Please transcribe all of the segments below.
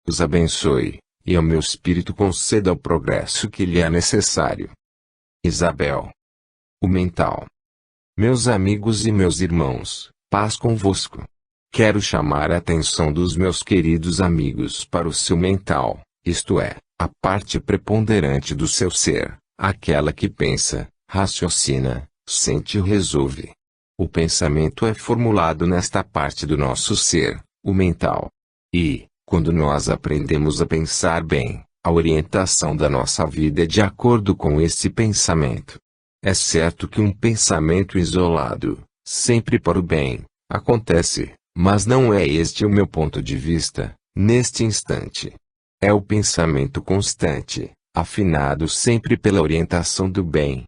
os abençoe, e ao meu espírito conceda o progresso que lhe é necessário. Isabel. O mental. Meus amigos e meus irmãos, paz convosco. Quero chamar a atenção dos meus queridos amigos para o seu mental, isto é, a parte preponderante do seu ser, aquela que pensa, raciocina, sente e resolve. O pensamento é formulado nesta parte do nosso ser, o mental. E, quando nós aprendemos a pensar bem, a orientação da nossa vida é de acordo com esse pensamento. É certo que um pensamento isolado, sempre para o bem, acontece, mas não é este o meu ponto de vista, neste instante. É o pensamento constante, afinado sempre pela orientação do bem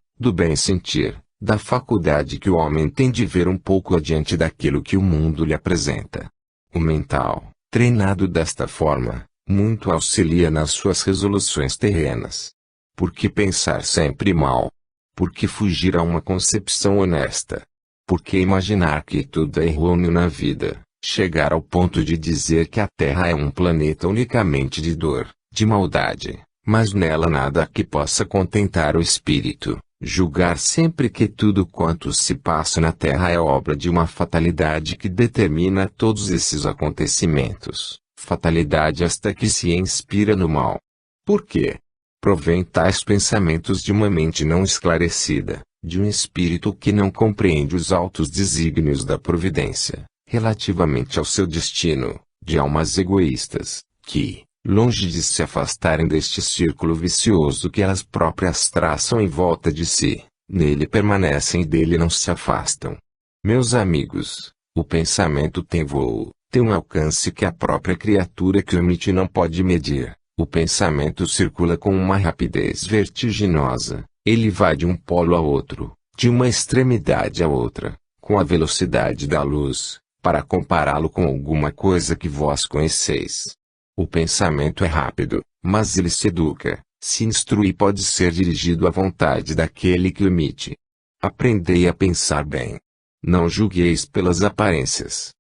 sentir, da faculdade que o homem tem de ver um pouco adiante daquilo que o mundo lhe apresenta. O mental, treinado desta forma, muito auxilia nas suas resoluções terrenas. Por que pensar sempre mal? Por que fugir a uma concepção honesta? Por que imaginar que tudo é errôneo na vida, chegar ao ponto de dizer que a Terra é um planeta unicamente de dor, de maldade, mas nela nada que possa contentar o espírito, julgar sempre que tudo quanto se passa na Terra é obra de uma fatalidade que determina todos esses acontecimentos, fatalidade esta que se inspira no mal. Por quê? Provém tais pensamentos de uma mente não esclarecida, de um espírito que não compreende os altos desígnios da providência, relativamente ao seu destino, de almas egoístas, que, longe de se afastarem deste círculo vicioso que elas próprias traçam em volta de si, nele permanecem e dele não se afastam. Meus amigos, o pensamento tem voo, tem um alcance que a própria criatura que o emite não pode medir. O pensamento circula com uma rapidez vertiginosa, ele vai de um polo a outro, de uma extremidade a outra, com a velocidade da luz, para compará-lo com alguma coisa que vós conheceis. O pensamento é rápido, mas ele se educa, se instrui e pode ser dirigido à vontade daquele que o emite. Aprendei a pensar bem. Não julgueis pelas aparências.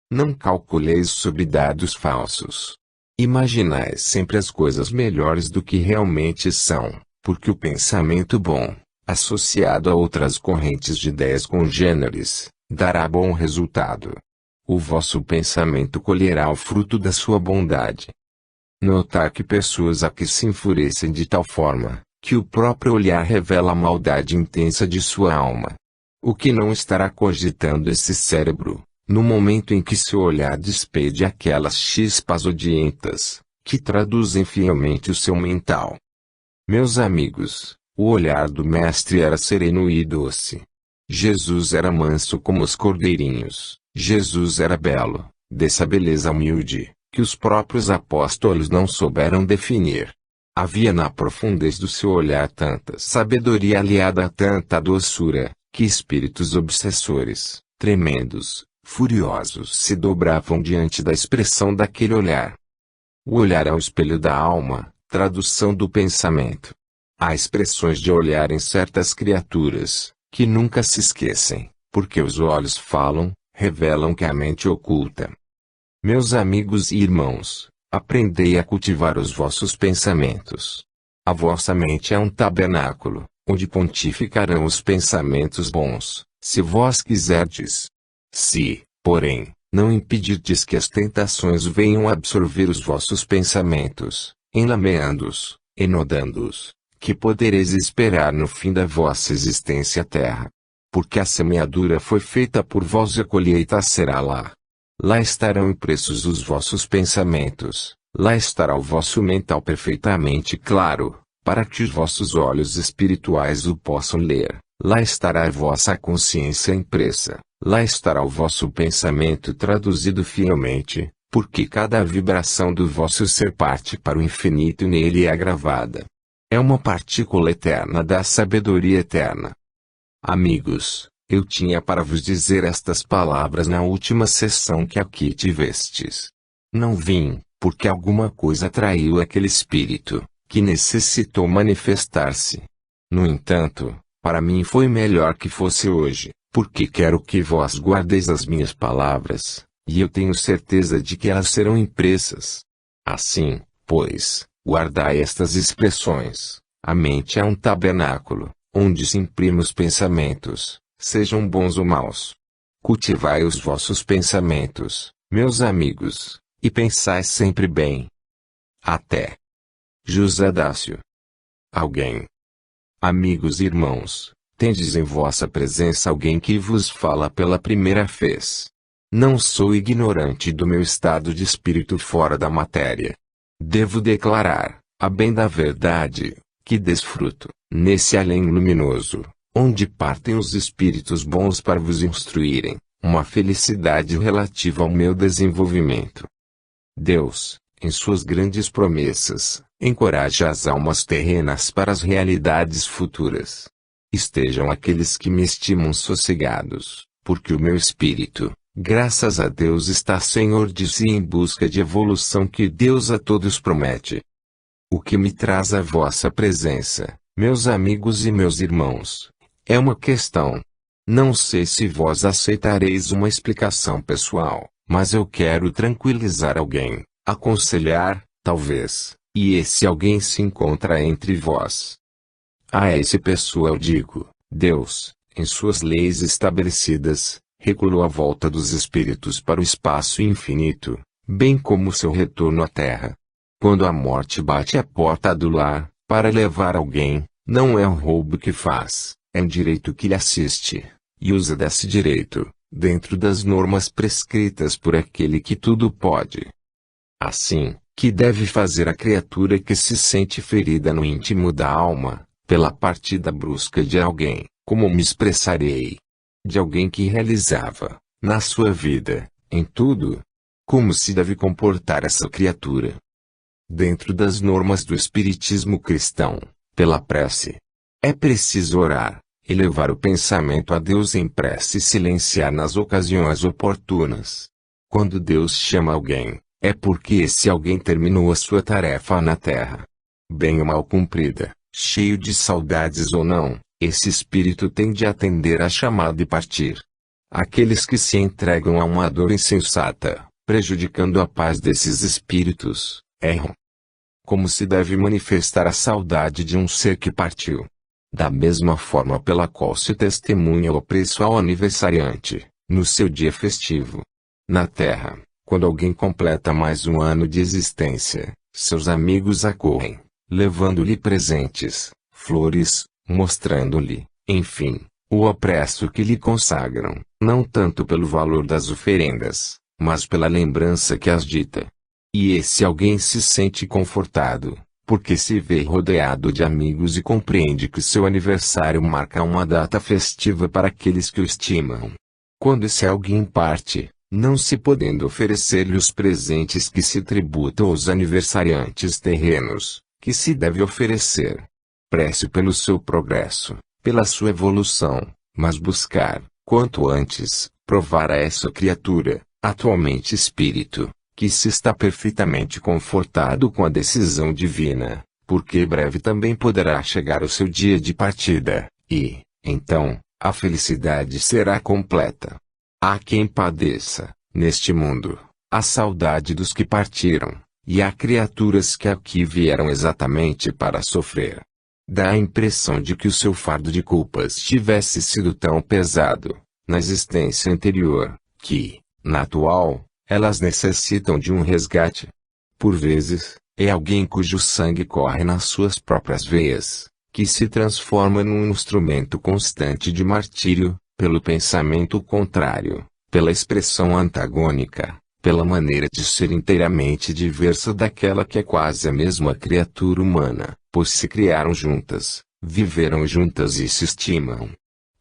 Não calculeis sobre dados falsos. Imaginai sempre as coisas melhores do que realmente são, porque o pensamento bom, associado a outras correntes de ideias congêneres, dará bom resultado. O vosso pensamento colherá o fruto da sua bondade. Notar que pessoas há que se enfurecem de tal forma, que o próprio olhar revela a maldade intensa de sua alma. O que não estará cogitando esse cérebro, no momento em que seu olhar despede aquelas chispas odientas, que traduzem fielmente o seu mental. Meus amigos, o olhar do Mestre era sereno e doce. Jesus era manso como os cordeirinhos, Jesus era belo, dessa beleza humilde, que os próprios apóstolos não souberam definir. Havia na profundez do seu olhar tanta sabedoria aliada a tanta doçura, que espíritos obsessores, tremendos, furiosos se dobravam diante da expressão daquele olhar. O olhar é o espelho da alma, tradução do pensamento. Há expressões de olhar em certas criaturas, que nunca se esquecem, porque os olhos falam, revelam que a mente oculta. Meus amigos e irmãos, aprendei a cultivar os vossos pensamentos. A vossa mente é um tabernáculo, onde pontificarão os pensamentos bons, se vós quiserdes. Se, porém, não impedirdes que as tentações venham absorver os vossos pensamentos, enlameando-os, enodando-os, que podereis esperar no fim da vossa existência terra? Porque a semeadura foi feita por vós e a colheita será lá. Lá estarão impressos os vossos pensamentos, lá estará o vosso mental perfeitamente claro, para que os vossos olhos espirituais o possam ler. Lá estará a vossa consciência impressa, lá estará o vosso pensamento traduzido fielmente, porque cada vibração do vosso ser parte para o infinito e nele é gravada. É uma partícula eterna da sabedoria eterna. Amigos, eu tinha para vos dizer estas palavras na última sessão que aqui tivestes. Não vim, porque alguma coisa atraiu aquele espírito, que necessitou manifestar-se. No entanto, para mim foi melhor que fosse hoje, porque quero que vós guardeis as minhas palavras, e eu tenho certeza de que elas serão impressas. Assim, pois, guardai estas expressões. A mente é um tabernáculo, onde se imprimem os pensamentos, sejam bons ou maus. Cultivai os vossos pensamentos, meus amigos, e pensai sempre bem. Até. José Dácio. Alguém. Amigos e irmãos, tendes em vossa presença alguém que vos fala pela primeira vez. Não sou ignorante do meu estado de espírito fora da matéria. Devo declarar, a bem da verdade, que desfruto, nesse além luminoso, onde partem os espíritos bons para vos instruírem, uma felicidade relativa ao meu desenvolvimento. Deus, em suas grandes promessas, encoraja as almas terrenas para as realidades futuras. Estejam aqueles que me estimam sossegados, porque o meu espírito, graças a Deus, está senhor de si em busca de evolução que Deus a todos promete. O que me traz a vossa presença, meus amigos e meus irmãos, é uma questão. Não sei se vós aceitareis uma explicação pessoal, mas eu quero tranquilizar alguém, aconselhar, talvez, e esse alguém se encontra entre vós. A esse pessoa eu digo, Deus, em suas leis estabelecidas, regulou a volta dos espíritos para o espaço infinito, bem como seu retorno à Terra. Quando a morte bate à porta do lar, para levar alguém, não é um roubo que faz, é um direito que lhe assiste, e usa desse direito, dentro das normas prescritas por aquele que tudo pode. Assim, que deve fazer a criatura que se sente ferida no íntimo da alma, pela partida brusca de alguém, como me expressarei? De alguém que realizava, na sua vida, em tudo? Como se deve comportar essa criatura? Dentro das normas do espiritismo cristão, pela prece. É preciso orar, elevar o pensamento a Deus em prece e silenciar nas ocasiões oportunas. Quando Deus chama alguém, é porque esse alguém terminou a sua tarefa na terra. Bem ou mal cumprida, cheio de saudades ou não, esse espírito tem de atender à chamada e partir. Aqueles que se entregam a uma dor insensata, prejudicando a paz desses espíritos, erram. Como se deve manifestar a saudade de um ser que partiu? Da mesma forma pela qual se testemunha o apreço ao aniversariante, no seu dia festivo. Na terra, quando alguém completa mais um ano de existência, seus amigos acorrem, levando-lhe presentes, flores, mostrando-lhe, enfim, o apreço que lhe consagram, não tanto pelo valor das oferendas, mas pela lembrança que as dita. E esse alguém se sente confortado, porque se vê rodeado de amigos e compreende que seu aniversário marca uma data festiva para aqueles que o estimam. Quando esse alguém parte, não se podendo oferecer-lhe os presentes que se tributam aos aniversariantes terrenos, que se deve oferecer? Prece pelo seu progresso, pela sua evolução, mas buscar, quanto antes, provar a essa criatura, atualmente espírito, que se está perfeitamente confortado com a decisão divina, porque breve também poderá chegar o seu dia de partida, e, então, a felicidade será completa. Há quem padeça, neste mundo, a saudade dos que partiram, e há criaturas que aqui vieram exatamente para sofrer. Dá a impressão de que o seu fardo de culpas tivesse sido tão pesado, na existência anterior, que, na atual, elas necessitam de um resgate. Por vezes, é alguém cujo sangue corre nas suas próprias veias, que se transforma num instrumento constante de martírio, pelo pensamento contrário, pela expressão antagônica, pela maneira de ser inteiramente diversa daquela que é quase a mesma criatura humana, pois se criaram juntas, viveram juntas e se estimam.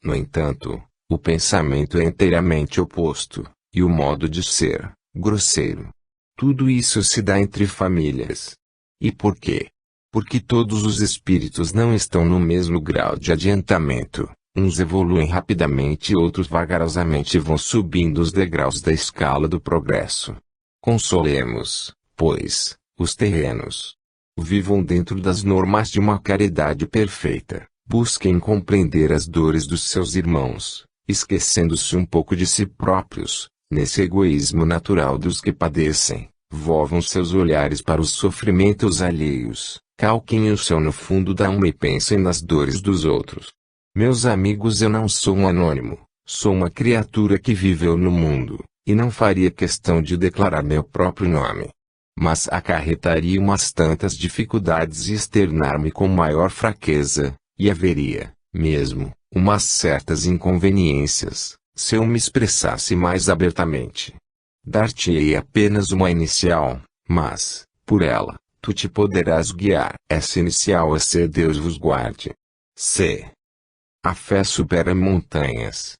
No entanto, o pensamento é inteiramente oposto, e o modo de ser, grosseiro. Tudo isso se dá entre famílias. E por quê? Porque todos os espíritos não estão no mesmo grau de adiantamento. Uns evoluem rapidamente e outros vagarosamente vão subindo os degraus da escala do progresso. Consolemos, pois, os terrenos. Vivam dentro das normas de uma caridade perfeita. Busquem compreender as dores dos seus irmãos, esquecendo-se um pouco de si próprios, nesse egoísmo natural dos que padecem, Volvam seus olhares para os sofrimentos alheios, calquem o seu no fundo da alma e pensem nas dores dos outros. Meus amigos, eu não sou um anônimo, sou uma criatura que viveu no mundo, e não faria questão de declarar meu próprio nome. Mas acarretaria umas tantas dificuldades e externar-me com maior fraqueza, e haveria, mesmo, umas certas inconveniências, se eu me expressasse mais abertamente. Dar-te-ei apenas uma inicial, mas, por ela, tu te poderás guiar. Essa inicial é C. Deus vos guarde. C. A fé supera montanhas.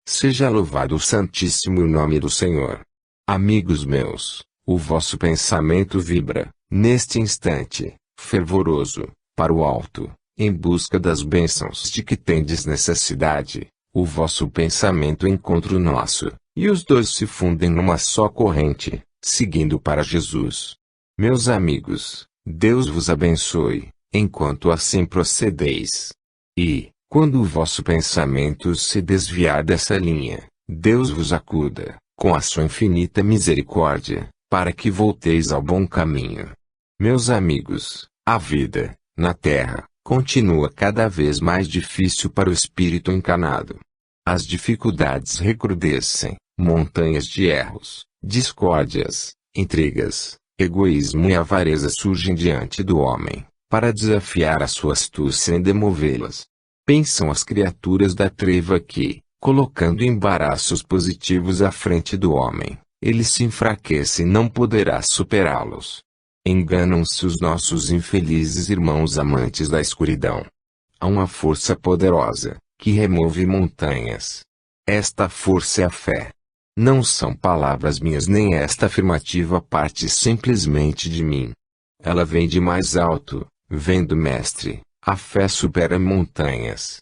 Seja louvado o santíssimo nome do Senhor. Amigos meus, o vosso pensamento vibra, neste instante, fervoroso, para o alto, em busca das bênçãos de que tendes necessidade. O vosso pensamento encontra o nosso, e os dois se fundem numa só corrente, seguindo para Jesus. Meus amigos, Deus vos abençoe, enquanto assim procedeis. E, quando o vosso pensamento se desviar dessa linha, Deus vos acuda, com a sua infinita misericórdia, para que volteis ao bom caminho. Meus amigos, a vida, na Terra, continua cada vez mais difícil para o espírito encarnado. As dificuldades recrudescem, montanhas de erros, discórdias, intrigas, egoísmo e avareza surgem diante do homem, para desafiar a sua astúcia e demovê-las. Pensam as criaturas da treva que, colocando embaraços positivos à frente do homem, ele se enfraquece e não poderá superá-los. Enganam-se os nossos infelizes irmãos amantes da escuridão. Há uma força poderosa, que remove montanhas. Esta força é a fé. Não são palavras minhas nem esta afirmativa parte simplesmente de mim. Ela vem de mais alto, vem do Mestre. A fé supera montanhas.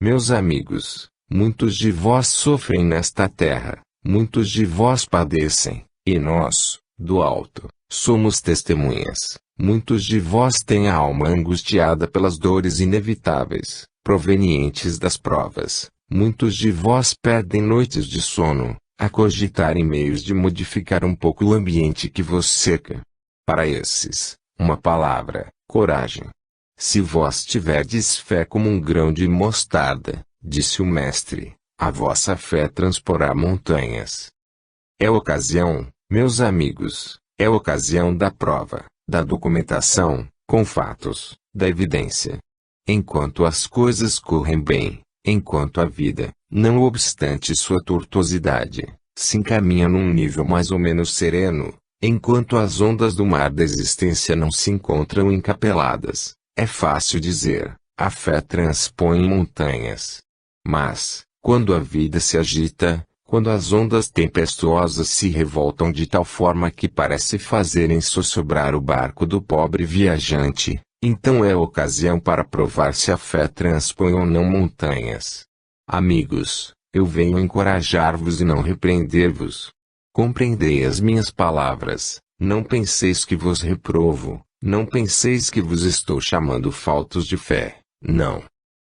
Meus amigos, muitos de vós sofrem nesta terra, muitos de vós padecem, e nós, do alto, somos testemunhas. Muitos de vós têm a alma angustiada pelas dores inevitáveis, provenientes das provas. Muitos de vós perdem noites de sono, a cogitar em meios de modificar um pouco o ambiente que vos cerca. Para esses, uma palavra: coragem. Se vós tiverdes fé como um grão de mostarda, disse o Mestre, a vossa fé transporá montanhas. É ocasião, meus amigos, é ocasião da prova, da documentação, com fatos, da evidência. Enquanto as coisas correm bem, enquanto a vida, não obstante sua tortuosidade, se encaminha num nível mais ou menos sereno, enquanto as ondas do mar da existência não se encontram encapeladas, é fácil dizer, a fé transpõe montanhas. Mas, quando a vida se agita, quando as ondas tempestuosas se revoltam de tal forma que parece fazerem sossobrar o barco do pobre viajante, então é ocasião para provar se a fé transpõe ou não montanhas. Amigos, eu venho encorajar-vos e não repreender-vos. Compreendei as minhas palavras, não penseis que vos reprovo, não penseis que vos estou chamando faltos de fé, não.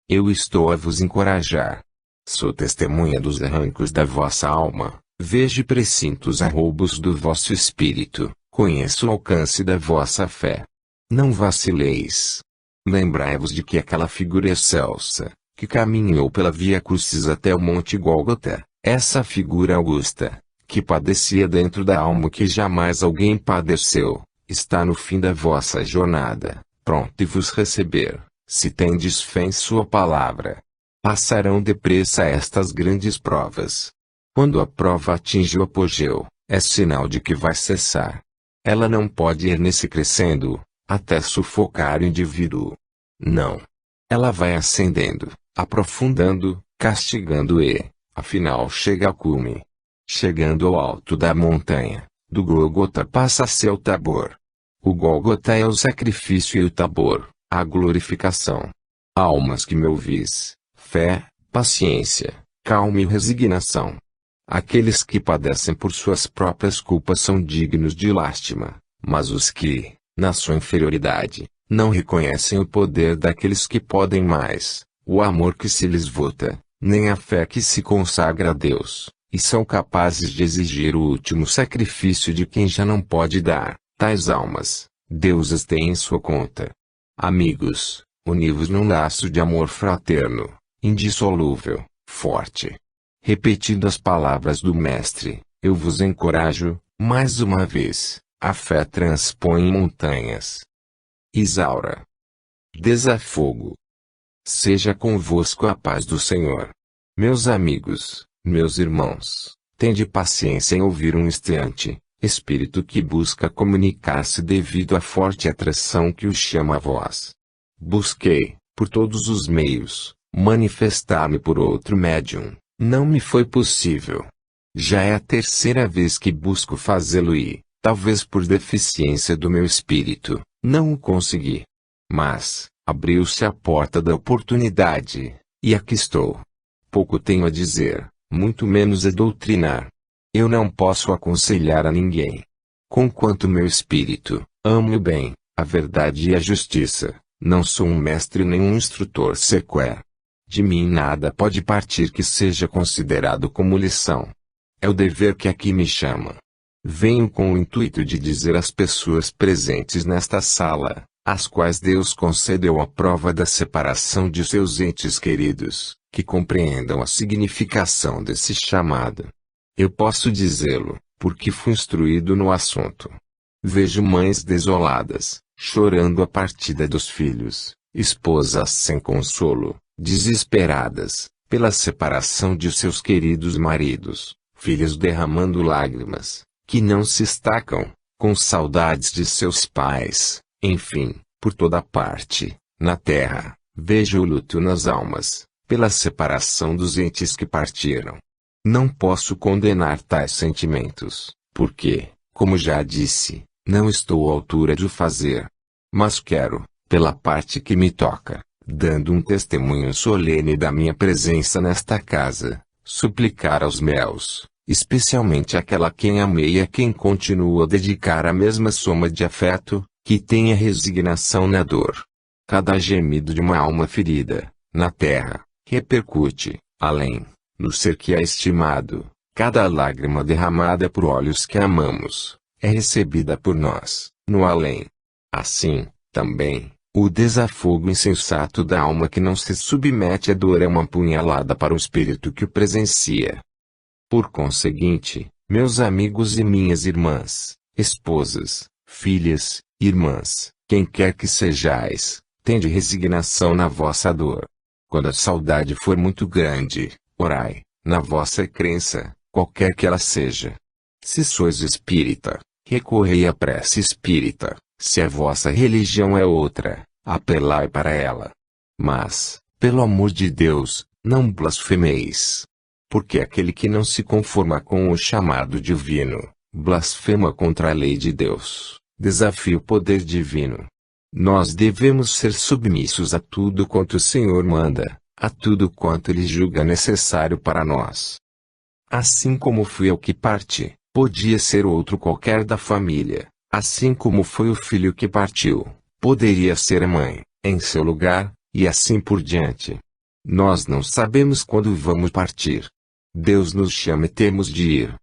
Eu estou a vos encorajar. Sou testemunha dos arrancos da vossa alma, vejo e presinto os arroubos do vosso espírito, conheço o alcance da vossa fé. Não vacileis. Lembrai-vos de que aquela figura excelsa, que caminhou pela Via Crucis até o Monte Gólgota, essa figura augusta, que padecia dentro da alma que jamais alguém padeceu, está no fim da vossa jornada, pronto e vos receber, se tendes fé em sua palavra. Passarão depressa estas grandes provas. Quando a prova atinge o apogeu, é sinal de que vai cessar. Ela não pode ir nesse crescendo, até sufocar o indivíduo. Não. Ela vai ascendendo, aprofundando, castigando e, afinal chega ao cume. Chegando ao alto da montanha, do Gólgota passa-se ao Tabor. O Gólgota é o sacrifício e o Tabor, a glorificação. Almas que me ouvis, fé, paciência, calma e resignação. Aqueles que padecem por suas próprias culpas são dignos de lástima, mas os que, na sua inferioridade, não reconhecem o poder daqueles que podem mais, o amor que se lhes vota, nem a fé que se consagra a Deus, e são capazes de exigir o último sacrifício de quem já não pode dar. Tais almas, Deus as tem em sua conta. Amigos, uni-vos num laço de amor fraterno, indissolúvel, forte. Repetindo as palavras do Mestre, eu vos encorajo, mais uma vez, a fé transpõe montanhas. Isaura. Desafogo. Seja convosco a paz do Senhor. Meus amigos, meus irmãos, tende paciência em ouvir um instante, espírito que busca comunicar-se devido à forte atração que o chama a vós. Busquei, por todos os meios, manifestar-me por outro médium, não me foi possível. Já é a terceira vez que busco fazê-lo e, talvez por deficiência do meu espírito, não o consegui. Mas, abriu-se a porta da oportunidade, e aqui estou. Pouco tenho a dizer, muito menos a doutrinar. Eu não posso aconselhar a ninguém. Conquanto meu espírito, amo o bem, a verdade e a justiça, não sou um mestre nem um instrutor sequer. De mim nada pode partir que seja considerado como lição. É o dever que aqui me chama. Venho com o intuito de dizer às pessoas presentes nesta sala, às quais Deus concedeu a prova da separação de seus entes queridos, que compreendam a significação desse chamado. Eu posso dizê-lo, porque fui instruído no assunto. Vejo mães desoladas, chorando a partida dos filhos, esposas sem consolo, desesperadas, pela separação de seus queridos maridos, filhos derramando lágrimas, que não se estacam, com saudades de seus pais, enfim, por toda parte, na terra, vejo o luto nas almas, pela separação dos entes que partiram. Não posso condenar tais sentimentos, porque, como já disse, não estou à altura de o fazer. Mas quero, pela parte que me toca, dando um testemunho solene da minha presença nesta casa, suplicar aos meus, especialmente àquela quem amei e a quem continuo a dedicar a mesma soma de afeto, que tenha resignação na dor. Cada gemido de uma alma ferida, na terra, repercute, além, no ser que é estimado. Cada lágrima derramada por olhos que amamos, é recebida por nós, no além. Assim, também, o desafogo insensato da alma que não se submete à dor é uma punhalada para o espírito que o presencia. Por conseguinte, meus amigos e minhas irmãs, esposas, filhas, irmãs, quem quer que sejais, tende resignação na vossa dor. Quando a saudade for muito grande, orai, na vossa crença, qualquer que ela seja. Se sois espírita, recorrei à prece espírita, se a vossa religião é outra, apelai para ela. Mas, pelo amor de Deus, não blasfemeis. Porque aquele que não se conforma com o chamado divino, blasfema contra a lei de Deus, desafia o poder divino. Nós devemos ser submissos a tudo quanto o Senhor manda, a tudo quanto Ele julga necessário para nós. Assim como fui eu que parti, podia ser outro qualquer da família, assim como foi o filho que partiu, poderia ser a mãe, em seu lugar, e assim por diante. Nós não sabemos quando vamos partir. Deus nos chama e temos de ir.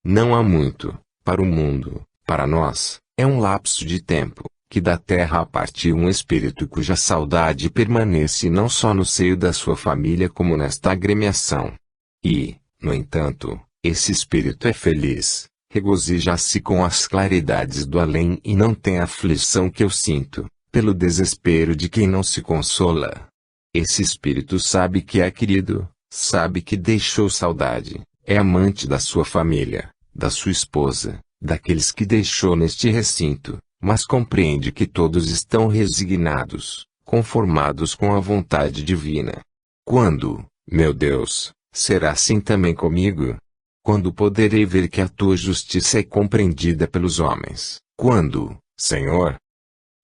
Não há muito, para o mundo, para nós, é um lapso de tempo, que da terra a partir um espírito cuja saudade permanece não só no seio da sua família como nesta agremiação. E, no entanto, esse espírito é feliz, regozija-se com as claridades do além e não tem a aflição que eu sinto, pelo desespero de quem não se consola. Esse espírito sabe que é querido, sabe que deixou saudade, é amante da sua família, da sua esposa, daqueles que deixou neste recinto, mas compreende que todos estão resignados, conformados com a vontade divina. Quando, meu Deus, será assim também comigo? Quando poderei ver que a tua justiça é compreendida pelos homens? Quando, Senhor?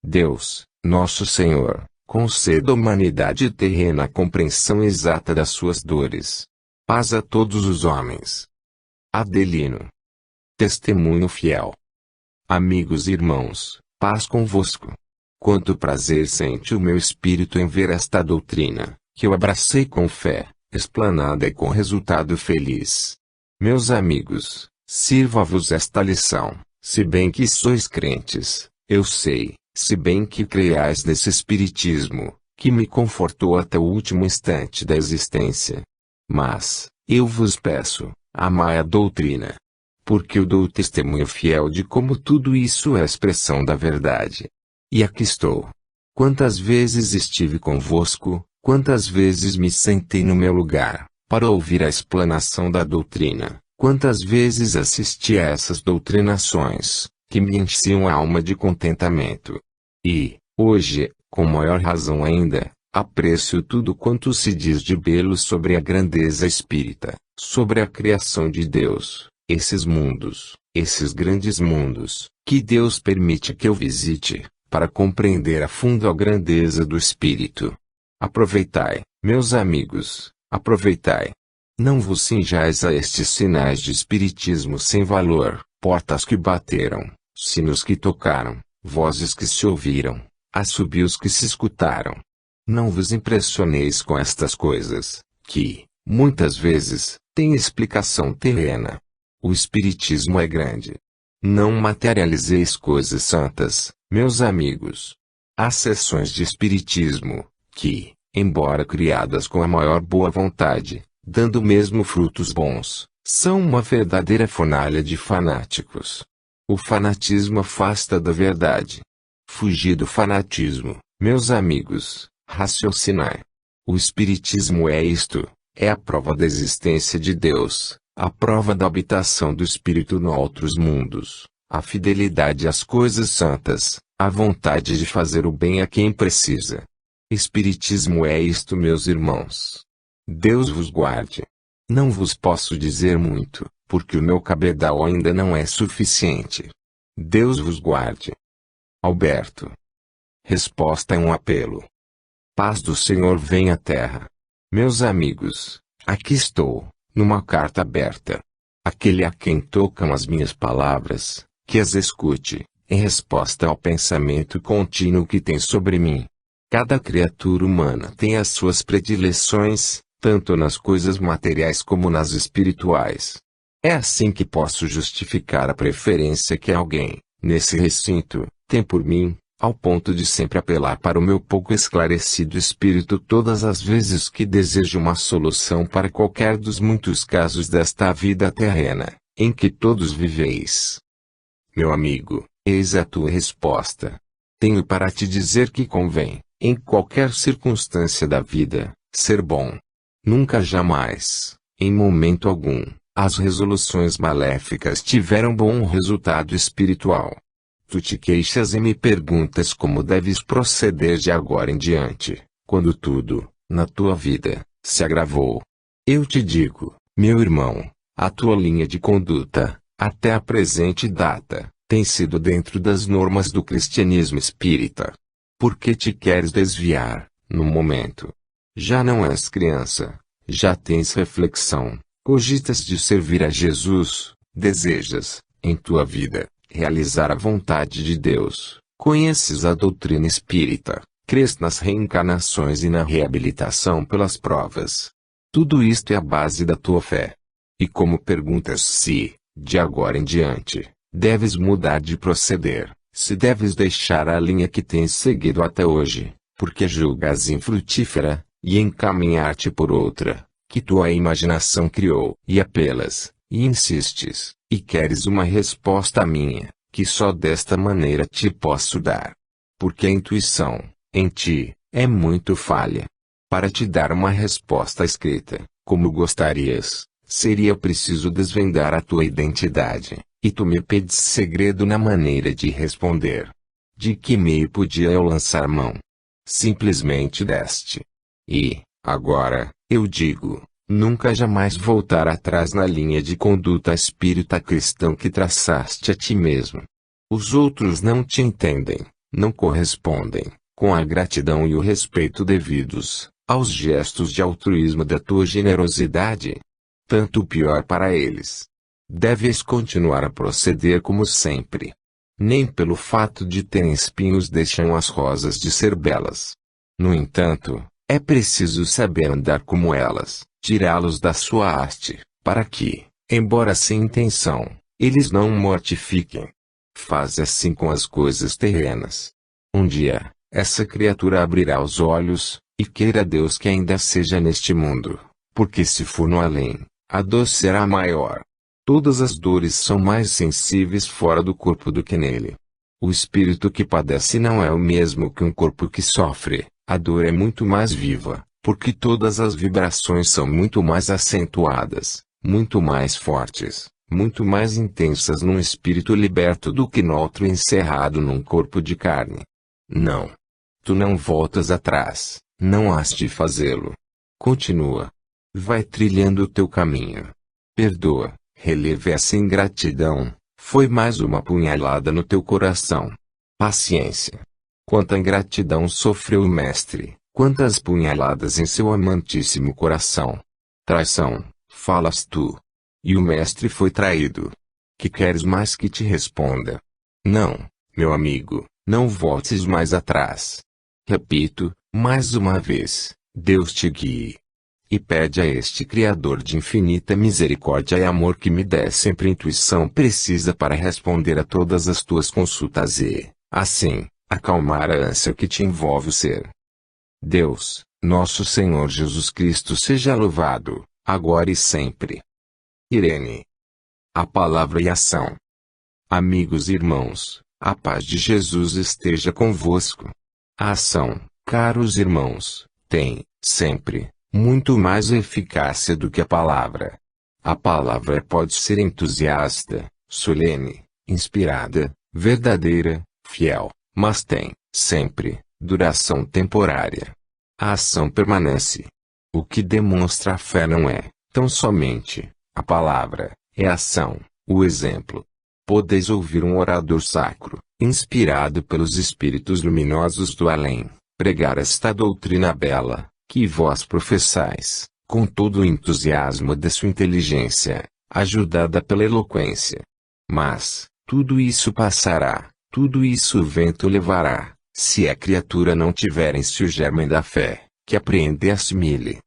Deus, nosso Senhor, conceda à humanidade terrena a compreensão exata das suas dores. Paz a todos os homens. Adelino. Testemunho fiel. Amigos e irmãos, paz convosco. Quanto prazer sente o meu espírito em ver esta doutrina, que eu abracei com fé, explanada e com resultado feliz. Meus amigos, sirva-vos esta lição, se bem que sois crentes, eu sei, se bem que creiais nesse espiritismo, que me confortou até o último instante da existência. Mas, eu vos peço, amai a doutrina. Porque eu dou testemunho fiel de como tudo isso é expressão da verdade. E aqui estou. Quantas vezes estive convosco, quantas vezes me sentei no meu lugar, para ouvir a explanação da doutrina, quantas vezes assisti a essas doutrinações, que me enchiam a alma de contentamento. E, hoje, com maior razão ainda, aprecio tudo quanto se diz de belo sobre a grandeza espírita, sobre a criação de Deus, esses mundos, esses grandes mundos, que Deus permite que eu visite, para compreender a fundo a grandeza do Espírito. Aproveitai, meus amigos, aproveitai. Não vos cinjais a estes sinais de espiritismo sem valor, portas que bateram, sinos que tocaram, vozes que se ouviram, assobios que se escutaram. Não vos impressioneis com estas coisas, que, muitas vezes, têm explicação terrena. O espiritismo é grande. Não materializeis coisas santas, meus amigos. Há sessões de espiritismo, que, embora criadas com a maior boa vontade, dando mesmo frutos bons, são uma verdadeira fornalha de fanáticos. O fanatismo afasta da verdade. Fugi do fanatismo, meus amigos, raciocinai. O espiritismo é isto, é a prova da existência de Deus, a prova da habitação do Espírito nos outros mundos, a fidelidade às coisas santas, a vontade de fazer o bem a quem precisa. Espiritismo é isto, meus irmãos. Deus vos guarde. Não vos posso dizer muito, porque o meu cabedal ainda não é suficiente. Deus vos guarde. Alberto. Resposta é um apelo. Paz do Senhor vem à terra. Meus amigos, aqui estou, numa carta aberta. Aquele a quem tocam as minhas palavras, que as escute, em resposta ao pensamento contínuo que tem sobre mim. Cada criatura humana tem as suas predileções, tanto nas coisas materiais como nas espirituais. É assim que posso justificar a preferência que alguém, nesse recinto, tem por mim, ao ponto de sempre apelar para o meu pouco esclarecido espírito todas as vezes que desejo uma solução para qualquer dos muitos casos desta vida terrena, em que todos viveis. Meu amigo, eis a tua resposta. Tenho para te dizer que convém, em qualquer circunstância da vida, ser bom. Nunca jamais, em momento algum, as resoluções maléficas tiveram bom resultado espiritual. Tu te queixas e me perguntas como deves proceder de agora em diante, quando tudo, na tua vida, se agravou. Eu te digo, meu irmão, a tua linha de conduta, até a presente data, tem sido dentro das normas do cristianismo espírita. Por que te queres desviar, no momento? Já não és criança, já tens reflexão, cogitas de servir a Jesus, desejas, em tua vida, realizar a vontade de Deus, conheces a doutrina espírita, crês nas reencarnações e na reabilitação pelas provas. Tudo isto é a base da tua fé. E como perguntas se, de agora em diante, deves mudar de proceder, se deves deixar a linha que tens seguido até hoje, porque julgas infrutífera, e encaminhar-te por outra, que tua imaginação criou, e apelas, e insistes, e queres uma resposta minha, que só desta maneira te posso dar. Porque a intuição, em ti, é muito falha. Para te dar uma resposta escrita, como gostarias, seria preciso desvendar a tua identidade, e tu me pedes segredo na maneira de responder. De que meio podia eu lançar mão? Simplesmente deste. E, agora, eu digo, nunca jamais voltar atrás na linha de conduta espírita cristão que traçaste a ti mesmo. Os outros não te entendem, não correspondem, com a gratidão e o respeito devidos, aos gestos de altruísmo da tua generosidade. Tanto pior para eles. Deves continuar a proceder como sempre. Nem pelo fato de terem espinhos deixam as rosas de ser belas. No entanto, é preciso saber andar como elas, tirá-los da sua haste, para que, embora sem intenção, eles não o mortifiquem. Faz assim com as coisas terrenas. Um dia, essa criatura abrirá os olhos, e queira Deus que ainda seja neste mundo, porque se for no além, a dor será maior. Todas as dores são mais sensíveis fora do corpo do que nele. O espírito que padece não é o mesmo que um corpo que sofre. A dor é muito mais viva, porque todas as vibrações são muito mais acentuadas, muito mais fortes, muito mais intensas num espírito liberto do que no outro encerrado num corpo de carne. Não. Tu não voltas atrás, não has de fazê-lo. Continua. Vai trilhando o teu caminho. Perdoa, releve essa ingratidão, foi mais uma punhalada no teu coração. Paciência. Quanta ingratidão sofreu o mestre, quantas punhaladas em seu amantíssimo coração. Traição, falas tu. E o mestre foi traído. Que queres mais que te responda? Não, meu amigo, não voltes mais atrás. Repito, mais uma vez, Deus te guie. E pede a este Criador de infinita misericórdia e amor que me dê sempre intuição precisa para responder a todas as tuas consultas e, assim, acalmar a ânsia que te envolve o ser. Deus, nosso Senhor Jesus Cristo seja louvado, agora e sempre. Irene. A palavra e ação. Amigos e irmãos, a paz de Jesus esteja convosco. A ação, caros irmãos, tem, sempre, muito mais eficácia do que a palavra. A palavra pode ser entusiasta, solene, inspirada, verdadeira, fiel, mas tem, sempre, duração temporária. A ação permanece. O que demonstra a fé não é, tão somente, a palavra, é a ação, o exemplo. Podeis ouvir um orador sacro, inspirado pelos espíritos luminosos do além, pregar esta doutrina bela, que vós professais, com todo o entusiasmo de sua inteligência, ajudada pela eloquência. Mas, tudo isso passará, tudo isso o vento levará, se a criatura não tiver em si o germe da fé, que apreende e assimile.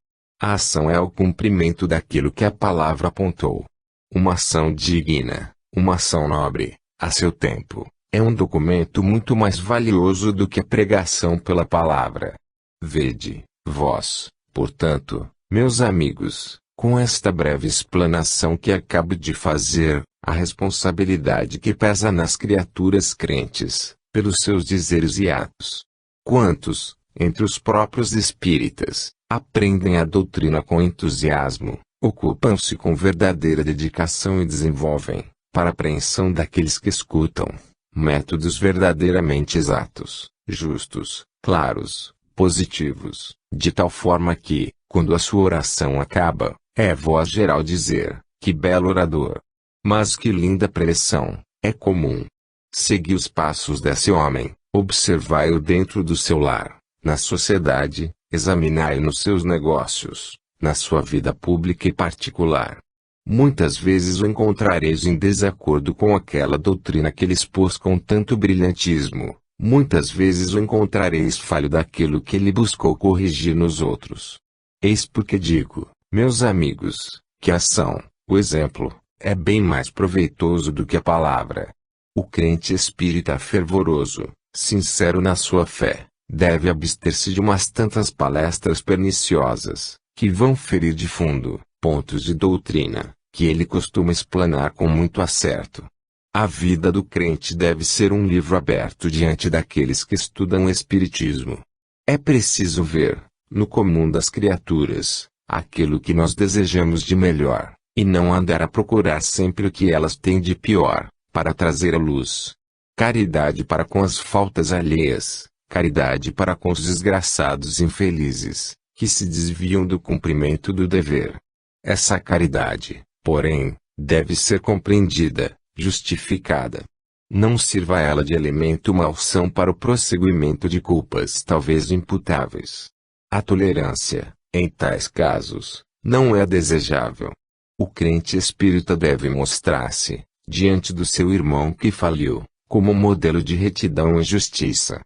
A ação é o cumprimento daquilo que a palavra apontou. Uma ação digna, uma ação nobre, a seu tempo, é um documento muito mais valioso do que a pregação pela palavra. Vede, vós, portanto, meus amigos, com esta breve explanação que acabo de fazer, a responsabilidade que pesa nas criaturas crentes, pelos seus dizeres e atos. Quantos, entre os próprios espíritas, aprendem a doutrina com entusiasmo, ocupam-se com verdadeira dedicação e desenvolvem, para a apreensão daqueles que escutam, métodos verdadeiramente exatos, justos, claros, positivos, de tal forma que, quando a sua oração acaba, é voz geral dizer, que belo orador. Mas que linda preleção, é comum. Segui os passos desse homem, observai-o dentro do seu lar, na sociedade, examinai-o nos seus negócios, na sua vida pública e particular. Muitas vezes o encontrareis em desacordo com aquela doutrina que ele expôs com tanto brilhantismo, muitas vezes o encontrareis falho daquilo que ele buscou corrigir nos outros. Eis porque digo, meus amigos, que a ação, o exemplo, é bem mais proveitoso do que a palavra. O crente espírita fervoroso, sincero na sua fé, deve abster-se de umas tantas palestras perniciosas, que vão ferir de fundo, pontos de doutrina, que ele costuma explanar com muito acerto. A vida do crente deve ser um livro aberto diante daqueles que estudam o Espiritismo. É preciso ver, no comum das criaturas, aquilo que nós desejamos de melhor, e não andar a procurar sempre o que elas têm de pior, para trazer a luz. Caridade para com as faltas alheias, caridade para com os desgraçados infelizes, que se desviam do cumprimento do dever. Essa caridade, porém, deve ser compreendida, justificada. Não sirva ela de elemento malsão para o prosseguimento de culpas talvez imputáveis. A tolerância, em tais casos, não é desejável. O crente espírita deve mostrar-se, diante do seu irmão que faliu, como modelo de retidão e justiça.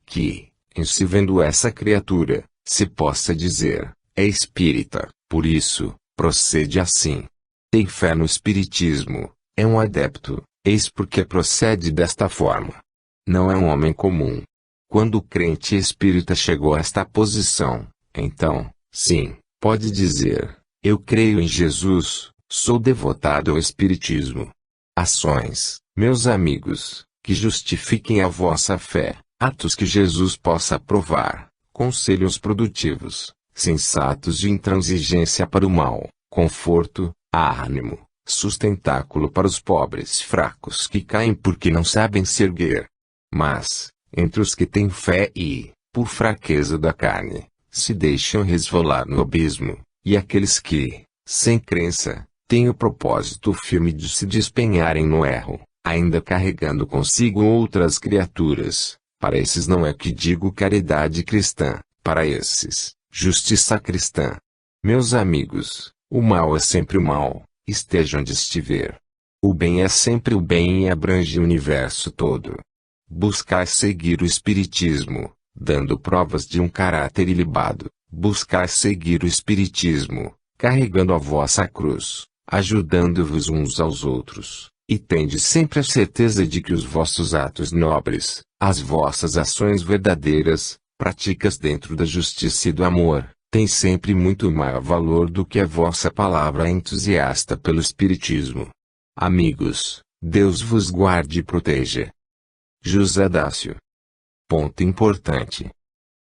Que, em se vendo essa criatura, se possa dizer, é espírita, por isso, procede assim. Tem fé no Espiritismo, é um adepto, eis porque procede desta forma. Não é um homem comum. Quando o crente espírita chegou a esta posição, então, sim, pode dizer: eu creio em Jesus, sou devotado ao Espiritismo. Ações, meus amigos, que justifiquem a vossa fé, atos que Jesus possa aprovar, conselhos produtivos, sensatos de intransigência para o mal, conforto, ânimo, sustentáculo para os pobres fracos que caem porque não sabem se erguer. Mas, entre os que têm fé e, por fraqueza da carne, se deixam resvalar no abismo, e aqueles que, sem crença, têm o propósito firme de se despenharem no erro, ainda carregando consigo outras criaturas, para esses não é que digo caridade cristã, para esses, justiça cristã. Meus amigos, o mal é sempre o mal, esteja onde estiver. O bem é sempre o bem e abrange o universo todo. Buscai seguir o Espiritismo, dando provas de um caráter ilibado. Buscai seguir o Espiritismo, carregando a vossa cruz, ajudando-vos uns aos outros, e tende sempre a certeza de que os vossos atos nobres, as vossas ações verdadeiras, práticas dentro da justiça e do amor, têm sempre muito maior valor do que a vossa palavra entusiasta pelo Espiritismo. Amigos, Deus vos guarde e proteja. José Dácio. Ponto importante.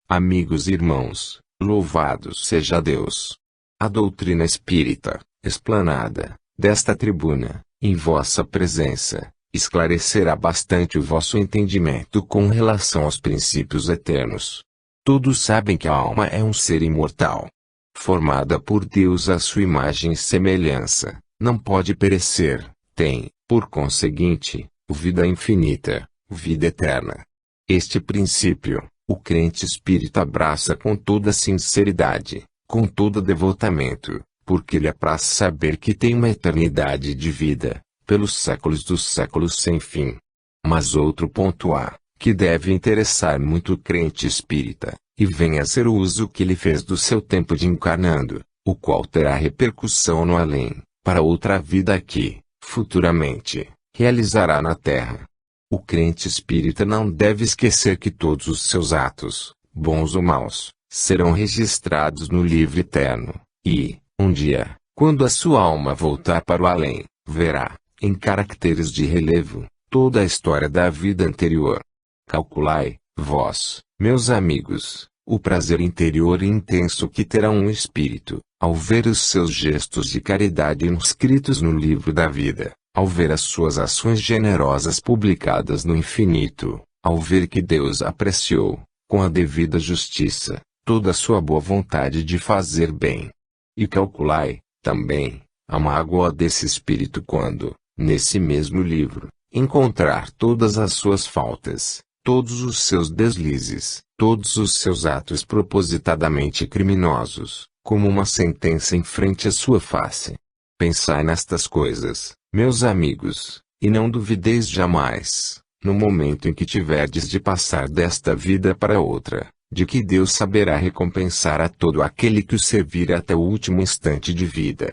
Amigos e irmãos, louvado seja Deus. A doutrina espírita, explanada, desta tribuna, em vossa presença, esclarecerá bastante o vosso entendimento com relação aos princípios eternos. Todos sabem que a alma é um ser imortal. Formada por Deus à sua imagem e semelhança, não pode perecer, tem, por conseguinte, vida infinita, vida eterna. Este princípio, o crente espírita abraça com toda sinceridade, com todo devotamento, porque lhe apraz saber que tem uma eternidade de vida, pelos séculos dos séculos sem fim. Mas outro ponto há, que deve interessar muito o crente espírita, e venha a ser o uso que ele fez do seu tempo de encarnando, o qual terá repercussão no além, para outra vida aqui, futuramente, realizará na terra. O crente espírita não deve esquecer que todos os seus atos, bons ou maus, serão registrados no livro eterno, e, um dia, quando a sua alma voltar para o além, verá, em caracteres de relevo, toda a história da vida anterior. Calculai, vós, meus amigos, o prazer interior e intenso que terá um espírito, ao ver os seus gestos de caridade inscritos no livro da vida, ao ver as suas ações generosas publicadas no infinito, ao ver que Deus apreciou, com a devida justiça, toda a sua boa vontade de fazer bem. E calculai, também, a mágoa desse espírito quando, nesse mesmo livro, encontrar todas as suas faltas, todos os seus deslizes, todos os seus atos propositadamente criminosos, como uma sentença em frente à sua face. Pensai nestas coisas, meus amigos, e não duvideis jamais, no momento em que tiverdes de passar desta vida para outra, de que Deus saberá recompensar a todo aquele que o servir até o último instante de vida.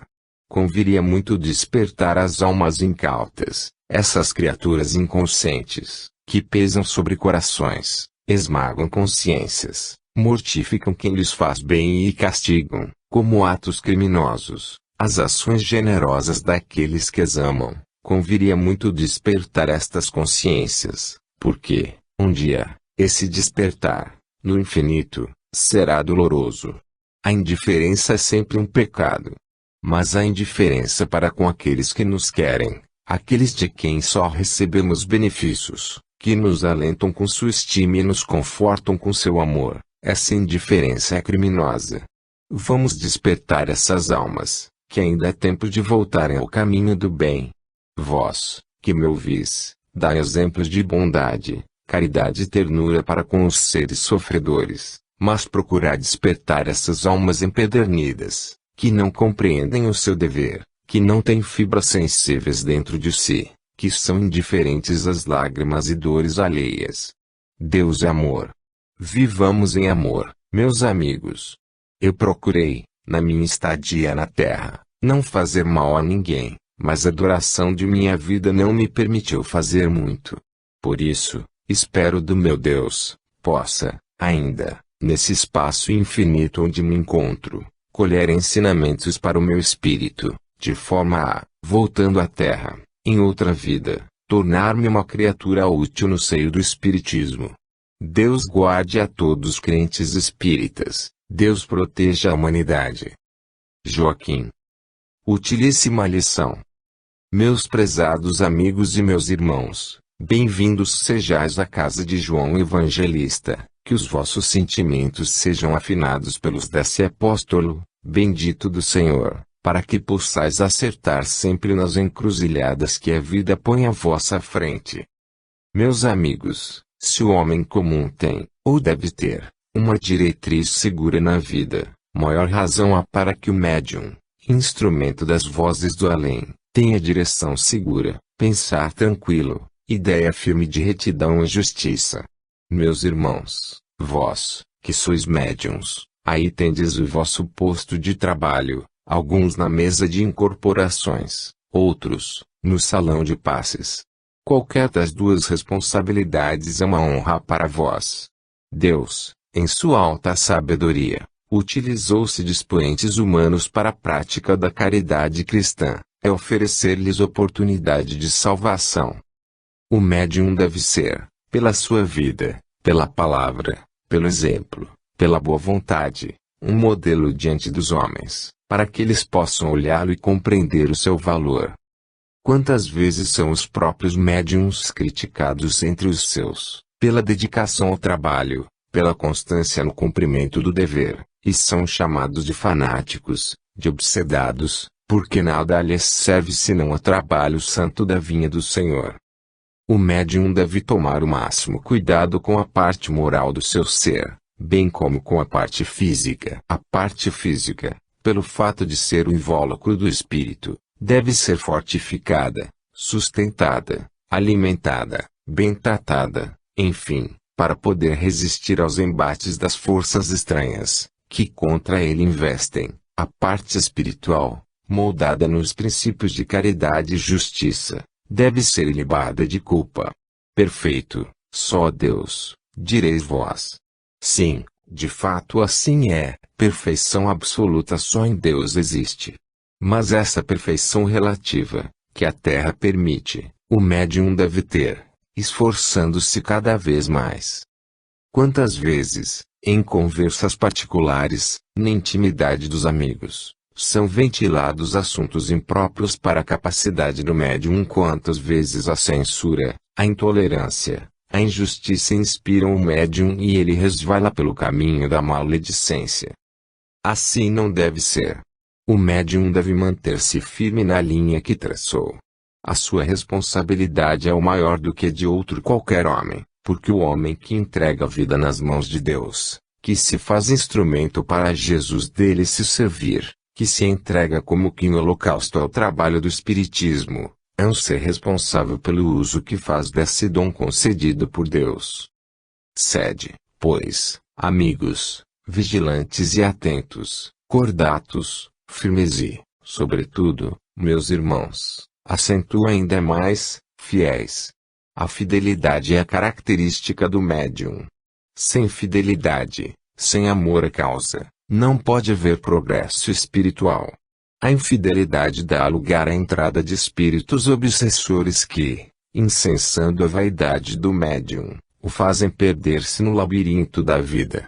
Conviria muito despertar as almas incautas, essas criaturas inconscientes, que pesam sobre corações, esmagam consciências, mortificam quem lhes faz bem e castigam, como atos criminosos, as ações generosas daqueles que as amam. Conviria muito despertar estas consciências, porque, um dia, esse despertar, no infinito, será doloroso. A indiferença é sempre um pecado. Mas a indiferença para com aqueles que nos querem, aqueles de quem só recebemos benefícios, que nos alentam com sua estima e nos confortam com seu amor, essa indiferença é criminosa. Vamos despertar essas almas, que ainda é tempo de voltarem ao caminho do bem. Vós, que me ouvis, dai exemplos de bondade, caridade e ternura para com os seres sofredores, mas procurai despertar essas almas empedernidas, que não compreendem o seu dever, que não têm fibras sensíveis dentro de si, que são indiferentes às lágrimas e dores alheias. Deus é amor. Vivamos em amor, meus amigos. Eu procurei, na minha estadia na Terra, não fazer mal a ninguém, mas a duração de minha vida não me permitiu fazer muito. Por isso, espero do meu Deus, possa, ainda, nesse espaço infinito onde me encontro, colher ensinamentos para o meu espírito, de forma a, voltando à Terra, em outra vida, tornar-me uma criatura útil no seio do Espiritismo. Deus guarde a todos os crentes espíritas, Deus proteja a humanidade. Joaquim. Utilíssima lição. Meus prezados amigos e meus irmãos, bem-vindos sejais à casa de João Evangelista, que os vossos sentimentos sejam afinados pelos desse apóstolo, bendito do Senhor, para que possais acertar sempre nas encruzilhadas que a vida põe à vossa frente. Meus amigos, se o homem comum tem, ou deve ter, uma diretriz segura na vida, maior razão há para que o médium, instrumento das vozes do além, tenha direção segura, pensar tranquilo, ideia firme de retidão e justiça. Meus irmãos, vós, que sois médiuns, aí tendes o vosso posto de trabalho, alguns na mesa de incorporações, outros, no salão de passes. Qualquer das duas responsabilidades é uma honra para vós. Deus, em sua alta sabedoria, utilizou-se de expoentes humanos para a prática da caridade cristã, é oferecer-lhes oportunidade de salvação. O médium deve ser, pela sua vida, pela palavra, pelo exemplo, pela boa vontade, um modelo diante dos homens, para que eles possam olhá-lo e compreender o seu valor. Quantas vezes são os próprios médiuns criticados entre os seus, pela dedicação ao trabalho, pela constância no cumprimento do dever, e são chamados de fanáticos, de obsedados, porque nada lhes serve senão o trabalho santo da vinha do Senhor. O médium deve tomar o máximo cuidado com a parte moral do seu ser, bem como com a parte física. A parte física, pelo fato de ser o invólucro do espírito, deve ser fortificada, sustentada, alimentada, bem tratada, enfim, para poder resistir aos embates das forças estranhas, que contra ele investem. A parte espiritual, moldada nos princípios de caridade e justiça, deve ser ilibada de culpa. Perfeito, só Deus, direis vós. Sim, de fato assim é, perfeição absoluta só em Deus existe. Mas essa perfeição relativa, que a Terra permite, o médium deve ter, esforçando-se cada vez mais. Quantas vezes, em conversas particulares, na intimidade dos amigos, são ventilados assuntos impróprios para a capacidade do médium, quantas vezes a censura, a intolerância, a injustiça inspiram o médium e ele resvala pelo caminho da maledicência. Assim não deve ser. O médium deve manter-se firme na linha que traçou. A sua responsabilidade é o maior do que de outro qualquer homem, porque o homem que entrega a vida nas mãos de Deus, que se faz instrumento para Jesus dele se servir, que se entrega como que em holocausto ao trabalho do Espiritismo, é um ser responsável pelo uso que faz desse dom concedido por Deus. Sede, pois, amigos, vigilantes e atentos, cordatos, firmes e, sobretudo, meus irmãos, acentua ainda mais, fiéis. A fidelidade é a característica do médium. Sem fidelidade, sem amor à causa, não pode haver progresso espiritual. A infidelidade dá lugar à entrada de espíritos obsessores que, incensando a vaidade do médium, o fazem perder-se no labirinto da vida.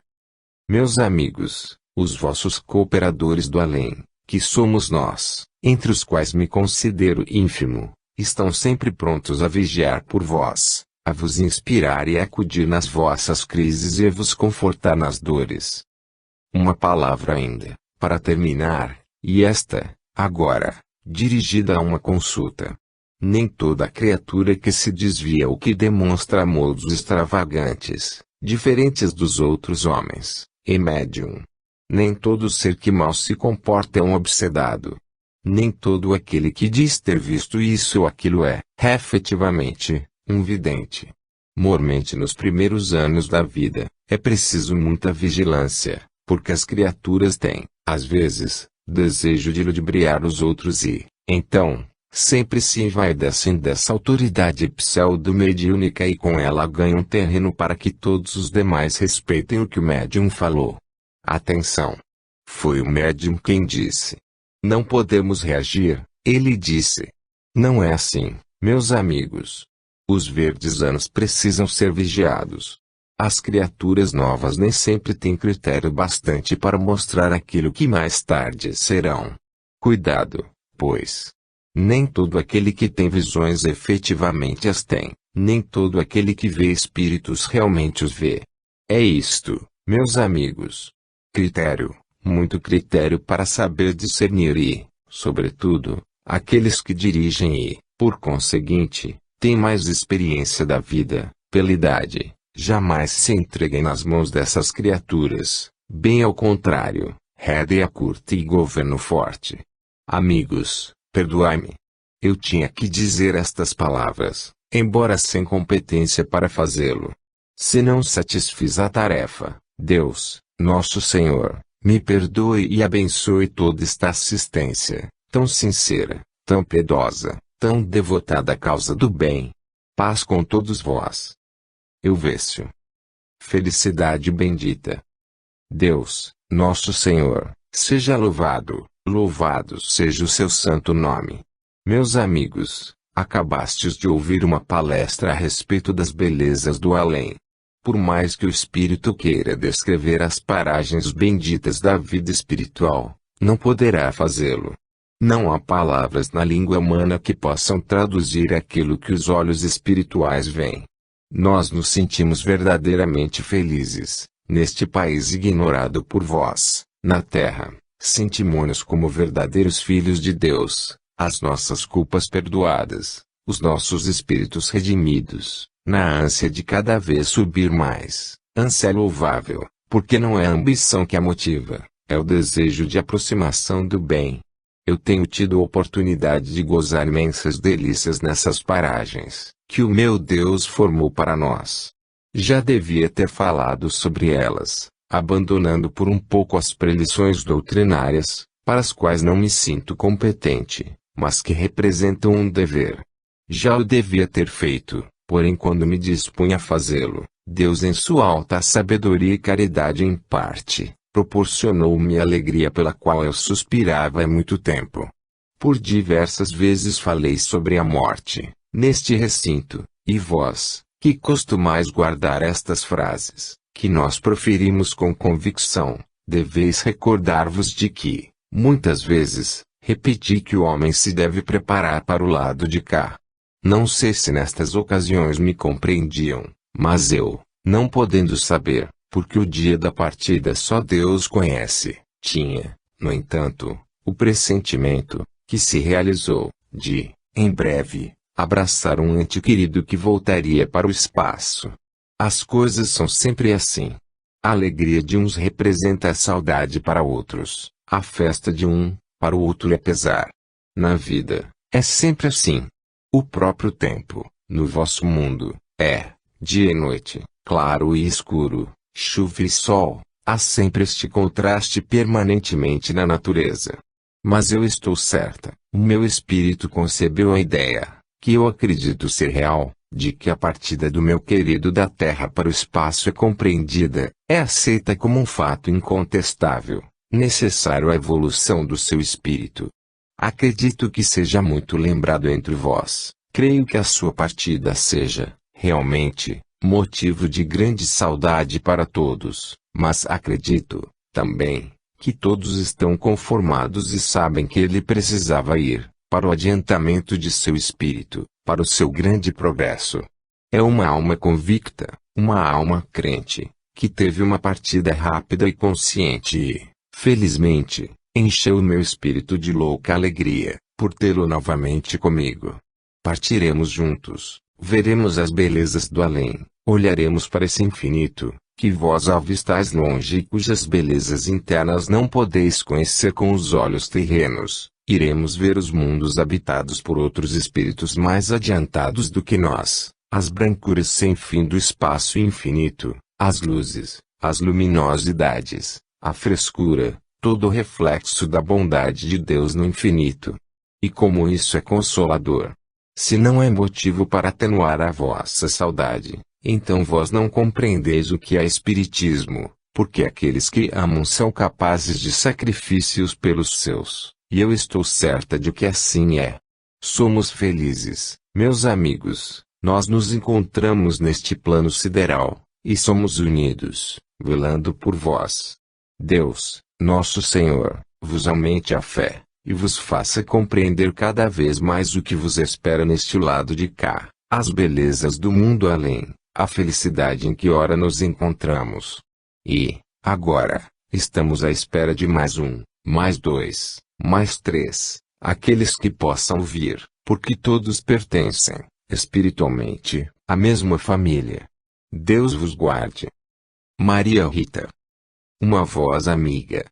Meus amigos, os vossos cooperadores do além, que somos nós, entre os quais me considero ínfimo, estão sempre prontos a vigiar por vós, a vos inspirar e a acudir nas vossas crises e a vos confortar nas dores. Uma palavra ainda, para terminar, e esta, agora, dirigida a uma consulta. Nem toda criatura que se desvia ou que demonstra modos extravagantes, diferentes dos outros homens, é médium. Nem todo ser que mal se comporta é um obsedado. Nem todo aquele que diz ter visto isso ou aquilo é, efetivamente, um vidente. Mormente nos primeiros anos da vida, é preciso muita vigilância, porque as criaturas têm, às vezes, desejo de ludibriar os outros e, então, sempre se envaidecem dessa autoridade pseudo-mediúnica e com ela ganham terreno para que todos os demais respeitem o que o médium falou. Atenção! Foi o médium quem disse. Não podemos reagir, ele disse. Não é assim, meus amigos. Os verdes anos precisam ser vigiados. As criaturas novas nem sempre têm critério bastante para mostrar aquilo que mais tarde serão. Cuidado, pois. Nem todo aquele que tem visões efetivamente as tem, nem todo aquele que vê espíritos realmente os vê. É isto, meus amigos. Critério, muito critério para saber discernir e, sobretudo, aqueles que dirigem e, por conseguinte, têm mais experiência da vida, pela idade, jamais se entreguem nas mãos dessas criaturas, bem ao contrário, rédea curta e governo forte. Amigos, perdoai-me. Eu tinha que dizer estas palavras, embora sem competência para fazê-lo. Se não satisfiz a tarefa, Deus, nosso Senhor, me perdoe e abençoe toda esta assistência, tão sincera, tão piedosa, tão devotada à causa do bem. Paz com todos vós. Elvésio. Felicidade bendita. Deus, nosso Senhor, seja louvado, louvado seja o seu santo nome. Meus amigos, acabastes de ouvir uma palestra a respeito das belezas do além. Por mais que o espírito queira descrever as paragens benditas da vida espiritual, não poderá fazê-lo. Não há palavras na língua humana que possam traduzir aquilo que os olhos espirituais veem. Nós nos sentimos verdadeiramente felizes, neste país ignorado por vós, na terra, sentimos-nos como verdadeiros filhos de Deus, as nossas culpas perdoadas, os nossos espíritos redimidos, na ânsia de cada vez subir mais, ânsia louvável, porque não é a ambição que a motiva, é o desejo de aproximação do bem. Eu tenho tido a oportunidade de gozar imensas delícias nessas paragens, que o meu Deus formou para nós. Já devia ter falado sobre elas, abandonando por um pouco as prelições doutrinárias, para as quais não me sinto competente, mas que representam um dever. Já o devia ter feito, porém quando me dispunha a fazê-lo, Deus em sua alta sabedoria e caridade em parte, proporcionou-me a alegria pela qual eu suspirava há muito tempo. Por diversas vezes falei sobre a morte, neste recinto, e vós, que costumais guardar estas frases, que nós proferimos com convicção, deveis recordar-vos de que, muitas vezes, repeti que o homem se deve preparar para o lado de cá. Não sei se nestas ocasiões me compreendiam, mas eu, não podendo saber, porque o dia da partida só Deus conhece, tinha, no entanto, o pressentimento, que se realizou, de, em breve, abraçar um ente querido que voltaria para o espaço. As coisas são sempre assim. A alegria de uns representa a saudade para outros, a festa de um, para o outro é pesar. Na vida, é sempre assim. O próprio tempo, no vosso mundo, é, dia e noite, claro e escuro, chuva e sol, há sempre este contraste permanentemente na natureza. Mas eu estou certa, o meu espírito concebeu a ideia, que eu acredito ser real, de que a partida do meu querido da Terra para o espaço é compreendida, é aceita como um fato incontestável, necessário à evolução do seu espírito. Acredito que seja muito lembrado entre vós, creio que a sua partida seja, realmente, motivo de grande saudade para todos, mas acredito, também, que todos estão conformados e sabem que ele precisava ir, para o adiantamento de seu espírito, para o seu grande progresso. É uma alma convicta, uma alma crente, que teve uma partida rápida e consciente e, felizmente, encheu o meu espírito de louca alegria, por tê-lo novamente comigo. Partiremos juntos, veremos as belezas do além, olharemos para esse infinito, que vós avistais longe e cujas belezas internas não podeis conhecer com os olhos terrenos. Iremos ver os mundos habitados por outros espíritos mais adiantados do que nós, as brancuras sem fim do espaço infinito, as luzes, as luminosidades, a frescura, todo reflexo da bondade de Deus no infinito. E como isso é consolador! Se não é motivo para atenuar a vossa saudade, então vós não compreendeis o que é espiritismo, porque aqueles que amam são capazes de sacrifícios pelos seus, e eu estou certa de que assim é. Somos felizes, meus amigos, nós nos encontramos neste plano sideral, e somos unidos, velando por vós. Deus, nosso Senhor, vos aumente a fé, e vos faça compreender cada vez mais o que vos espera neste lado de cá, as belezas do mundo além, a felicidade em que ora nos encontramos. E, agora, estamos à espera de mais um, mais dois, mais três, aqueles que possam vir, porque todos pertencem, espiritualmente, à mesma família. Deus vos guarde. Maria Rita. Uma voz amiga.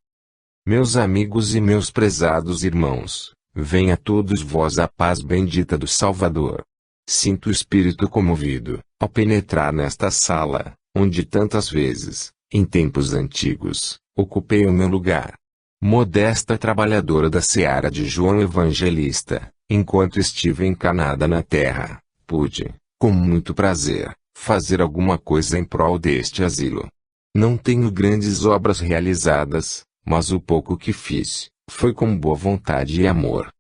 Meus amigos e meus prezados irmãos, venha a todos vós a paz bendita do Salvador. Sinto o espírito comovido, ao penetrar nesta sala, onde tantas vezes, em tempos antigos, ocupei o meu lugar. Modesta trabalhadora da seara de João Evangelista, enquanto estive encarnada na terra, pude, com muito prazer, fazer alguma coisa em prol deste asilo. Não tenho grandes obras realizadas, mas o pouco que fiz, foi com boa vontade e amor.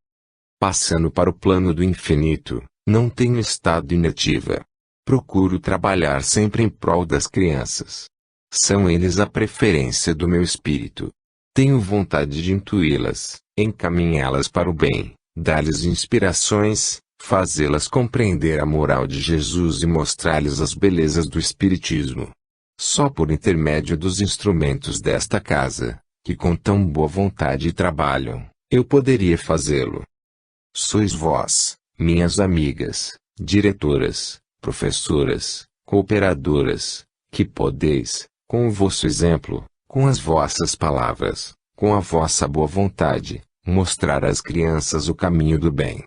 Passando para o plano do infinito, não tenho estado inativa. Procuro trabalhar sempre em prol das crianças. São eles a preferência do meu espírito. Tenho vontade de intuí-las, encaminhá-las para o bem, dar-lhes inspirações, fazê-las compreender a moral de Jesus e mostrar-lhes as belezas do Espiritismo. Só por intermédio dos instrumentos desta casa, que com tão boa vontade trabalham, eu poderia fazê-lo. Sois vós, minhas amigas, diretoras, professoras, cooperadoras, que podeis, com o vosso exemplo, com as vossas palavras, com a vossa boa vontade, mostrar às crianças o caminho do bem.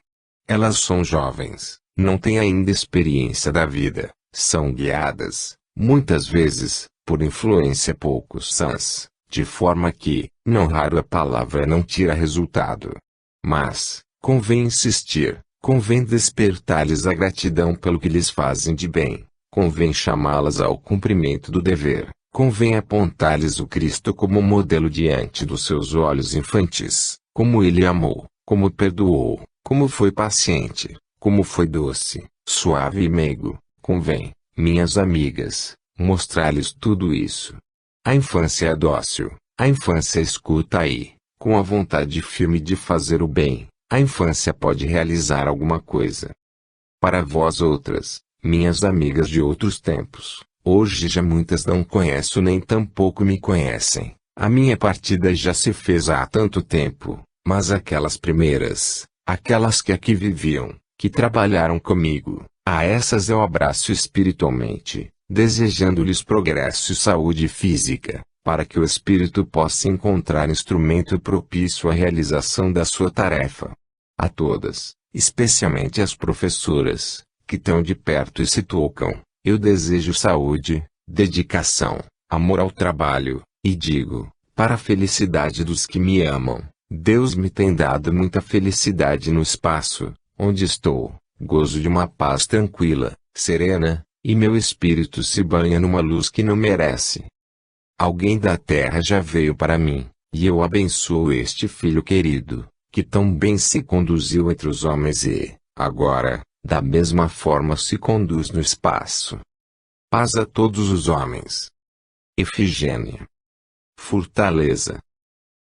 Elas são jovens, não têm ainda experiência da vida, são guiadas, muitas vezes, por influência pouco sãs, de forma que, não raro a palavra não tira resultado. Mas, convém insistir, convém despertar-lhes a gratidão pelo que lhes fazem de bem, convém chamá-las ao cumprimento do dever, convém apontar-lhes o Cristo como modelo diante dos seus olhos infantis, como ele amou, como perdoou, como foi paciente, como foi doce, suave e meigo, convém, minhas amigas, mostrar-lhes tudo isso. A infância é dócil, a infância escuta aí, com a vontade firme de fazer o bem, a infância pode realizar alguma coisa. Para vós outras, minhas amigas de outros tempos, hoje já muitas não conheço nem tampouco me conhecem, a minha partida já se fez há tanto tempo, mas aquelas primeiras, aquelas que aqui viviam, que trabalharam comigo, a essas eu abraço espiritualmente, desejando-lhes progresso e saúde física, para que o espírito possa encontrar instrumento propício à realização da sua tarefa. A todas, especialmente as professoras, que tão de perto e se tocam, eu desejo saúde, dedicação, amor ao trabalho, e digo, para a felicidade dos que me amam, Deus me tem dado muita felicidade no espaço, onde estou, gozo de uma paz tranquila, serena, e meu espírito se banha numa luz que não merece. Alguém da terra já veio para mim, e eu abençoo este filho querido, que tão bem se conduziu entre os homens e, agora, da mesma forma se conduz no espaço. Paz a todos os homens. Efigênia. Fortaleza.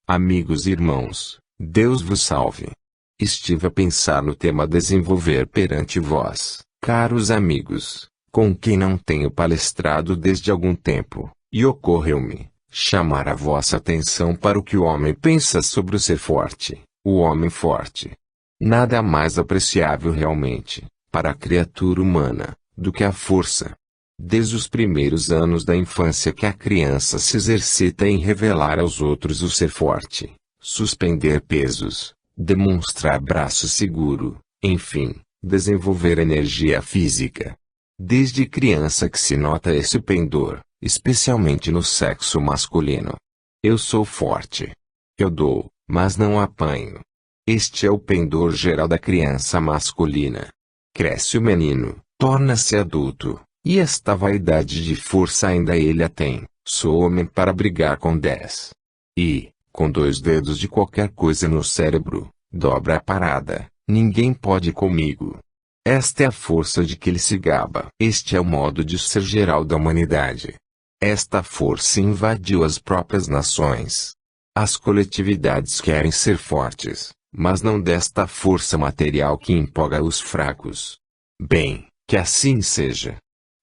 Amigos e irmãos, Deus vos salve. Estive a pensar no tema desenvolver perante vós, caros amigos, com quem não tenho palestrado desde algum tempo, e ocorreu-me chamar a vossa atenção para o que o homem pensa sobre o ser forte, o homem forte. Nada mais apreciável realmente, para a criatura humana, do que a força. Desde os primeiros anos da infância que a criança se exercita em revelar aos outros o ser forte, suspender pesos, demonstrar braço seguro, enfim, desenvolver energia física. Desde criança que se nota esse pendor, especialmente no sexo masculino. Eu sou forte. Eu dou, mas não apanho. Este é o pendor geral da criança masculina. Cresce o menino, torna-se adulto, e esta vaidade de força ainda ele a tem. Sou homem para brigar com 10. E, com 2 dedos de qualquer coisa no cérebro, dobra a parada, ninguém pode comigo. Esta é a força de que ele se gaba. Este é o modo de ser geral da humanidade. Esta força invadiu as próprias nações. As coletividades querem ser fortes, mas não desta força material que empolga os fracos. Bem, que assim seja.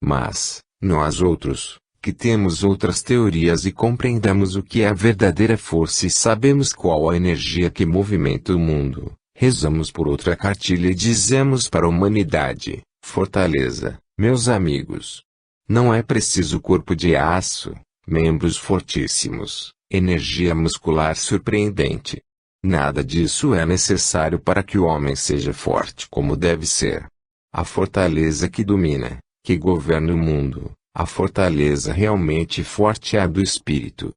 Mas, nós outros, que temos outras teorias e compreendamos o que é a verdadeira força e sabemos qual a energia que movimenta o mundo, rezamos por outra cartilha e dizemos para a humanidade: fortaleza, meus amigos. Não é preciso corpo de aço, membros fortíssimos, energia muscular surpreendente. Nada disso é necessário para que o homem seja forte como deve ser. A fortaleza que domina, que governa o mundo, a fortaleza realmente forte é a do espírito.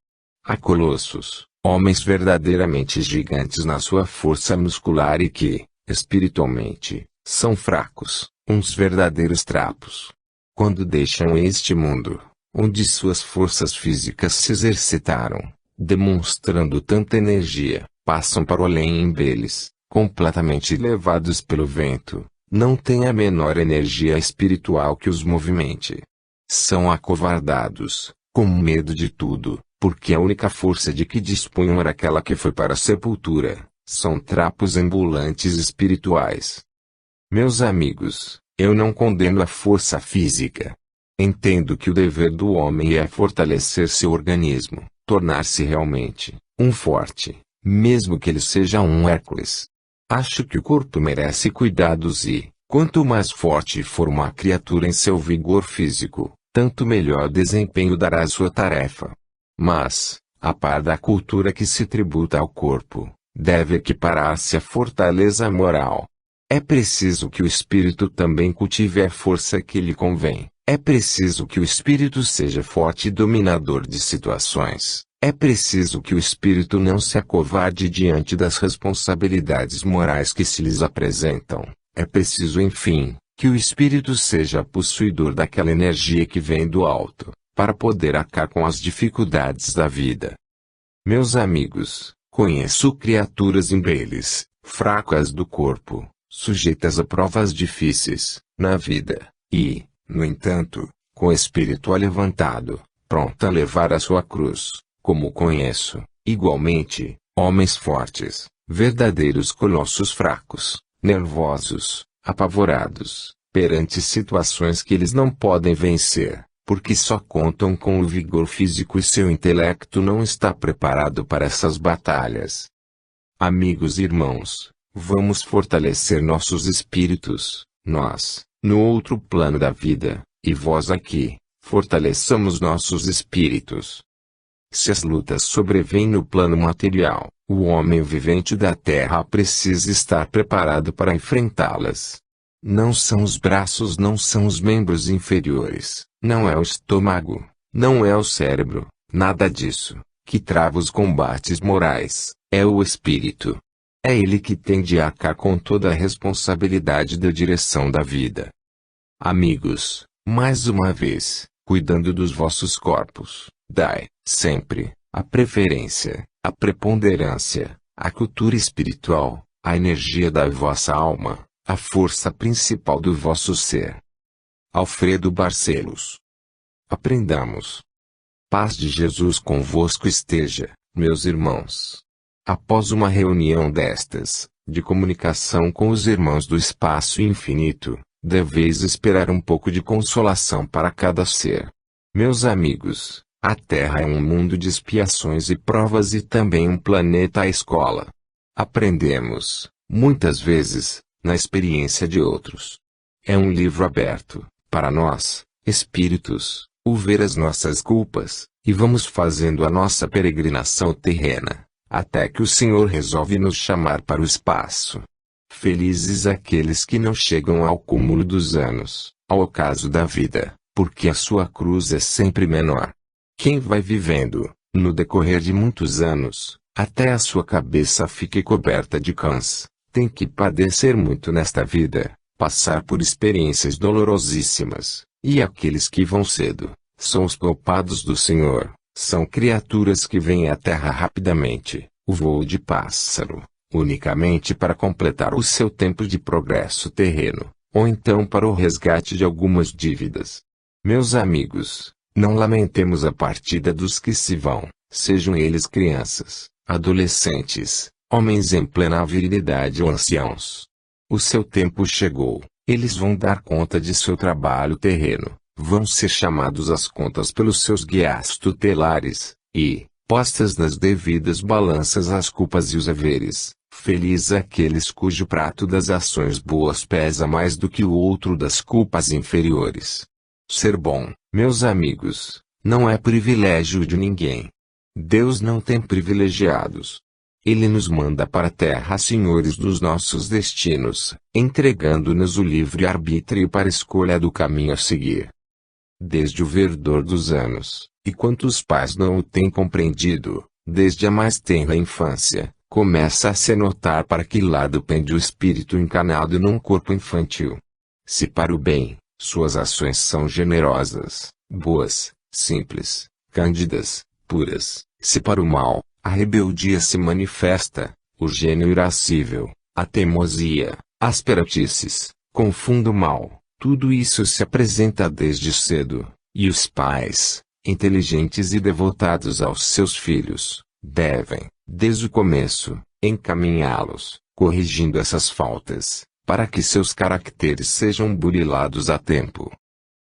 Há colossos, homens verdadeiramente gigantes na sua força muscular e que, espiritualmente, são fracos, uns verdadeiros trapos. Quando deixam este mundo, onde suas forças físicas se exercitaram, demonstrando tanta energia, passam para o além deles, completamente levados pelo vento, não têm a menor energia espiritual que os movimente. São acovardados, com medo de tudo, porque a única força de que dispunham era aquela que foi para a sepultura. São trapos ambulantes espirituais. Meus amigos, eu não condeno a força física. Entendo que o dever do homem é fortalecer seu organismo, tornar-se realmente um forte, mesmo que ele seja um Hércules. Acho que o corpo merece cuidados e, quanto mais forte for uma criatura em seu vigor físico, tanto melhor desempenho dará a sua tarefa. Mas, a par da cultura que se tributa ao corpo, deve equiparar-se à fortaleza moral. É preciso que o espírito também cultive a força que lhe convém. É preciso que o espírito seja forte e dominador de situações. É preciso que o espírito não se acovarde diante das responsabilidades morais que se lhes apresentam. É preciso, enfim, que o espírito seja possuidor daquela energia que vem do alto, para poder arcar com as dificuldades da vida. Meus amigos, conheço criaturas imbeles, fracas do corpo, sujeitas a provas difíceis, na vida, e, no entanto, com o espírito levantado, pronto a levar a sua cruz, como conheço, igualmente, homens fortes, verdadeiros colossos fracos, nervosos, apavorados, perante situações que eles não podem vencer, porque só contam com o vigor físico e seu intelecto não está preparado para essas batalhas. Amigos e irmãos, vamos fortalecer nossos espíritos, nós, no outro plano da vida, e vós aqui, fortaleçamos nossos espíritos. Se as lutas sobrevêm no plano material, o homem vivente da terra precisa estar preparado para enfrentá-las. Não são os braços, não são os membros inferiores, não é o estômago, não é o cérebro, nada disso, que trava os combates morais, é o espírito. É ele que tem de arcar com toda a responsabilidade da direção da vida. Amigos, mais uma vez, cuidando dos vossos corpos, dai, sempre, a preferência, a preponderância, a cultura espiritual, a energia da vossa alma, a força principal do vosso ser. Alfredo Barcelos. Aprendamos. Paz de Jesus convosco esteja, meus irmãos. Após uma reunião destas, de comunicação com os irmãos do espaço infinito, deveis esperar um pouco de consolação para cada ser. Meus amigos, a Terra é um mundo de expiações e provas e também um planeta à escola. Aprendemos, muitas vezes, na experiência de outros. É um livro aberto, para nós, espíritos, o ver as nossas culpas, e vamos fazendo a nossa peregrinação terrena, até que o Senhor resolve nos chamar para o espaço. Felizes aqueles que não chegam ao cúmulo dos anos, ao ocaso da vida, porque a sua cruz é sempre menor. Quem vai vivendo, no decorrer de muitos anos, até a sua cabeça fique coberta de cães. Tem que padecer muito nesta vida, passar por experiências dolorosíssimas, e aqueles que vão cedo, são os poupados do Senhor, são criaturas que vêm à terra rapidamente, o voo de pássaro, unicamente para completar o seu tempo de progresso terreno, ou então para o resgate de algumas dívidas. Meus amigos, não lamentemos a partida dos que se vão, sejam eles crianças, adolescentes, homens em plena virilidade ou anciãos. O seu tempo chegou, eles vão dar conta de seu trabalho terreno, vão ser chamados às contas pelos seus guias tutelares, e, postas nas devidas balanças as culpas e os haveres, feliz aqueles cujo prato das ações boas pesa mais do que o outro das culpas inferiores. Ser bom, meus amigos, não é privilégio de ninguém. Deus não tem privilegiados. Ele nos manda para a terra senhores dos nossos destinos, entregando-nos o livre-arbítrio para a escolha do caminho a seguir. Desde o verdor dos anos, e quantos pais não o têm compreendido, desde a mais tenra infância, começa a se notar para que lado pende o espírito encarnado num corpo infantil. Se para o bem, suas ações são generosas, boas, simples, cândidas, puras, se para o mal, a rebeldia se manifesta, o gênio irascível, a teimosia, as peratices, confundo o mal, tudo isso se apresenta desde cedo, e os pais, inteligentes e devotados aos seus filhos, devem, desde o começo, encaminhá-los, corrigindo essas faltas, para que seus caracteres sejam burilados a tempo.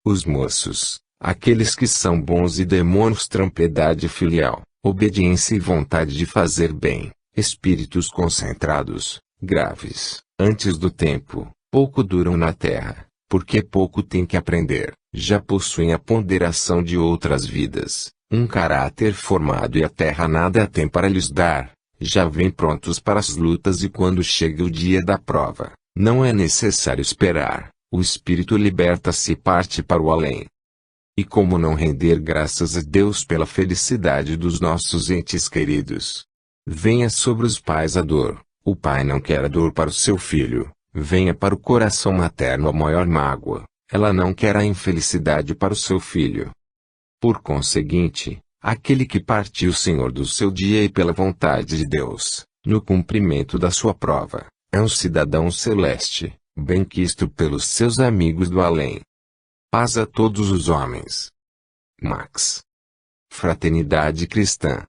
Os moços, aqueles que são bons e demonstram piedade filial, obediência e vontade de fazer bem, espíritos concentrados, graves, antes do tempo, pouco duram na terra, porque pouco têm que aprender, já possuem a ponderação de outras vidas, um caráter formado e a terra nada tem para lhes dar, já vêm prontos para as lutas e quando chega o dia da prova, não é necessário esperar, o espírito liberta-se e parte para o além. E como não render graças a Deus pela felicidade dos nossos entes queridos? Venha sobre os pais a dor, o pai não quer a dor para o seu filho, venha para o coração materno a maior mágoa, ela não quer a infelicidade para o seu filho. Por conseguinte, aquele que partiu o Senhor do seu dia e pela vontade de Deus, no cumprimento da sua prova, é um cidadão celeste, benquisto pelos seus amigos do além. Paz a todos os homens. Max. Fraternidade cristã.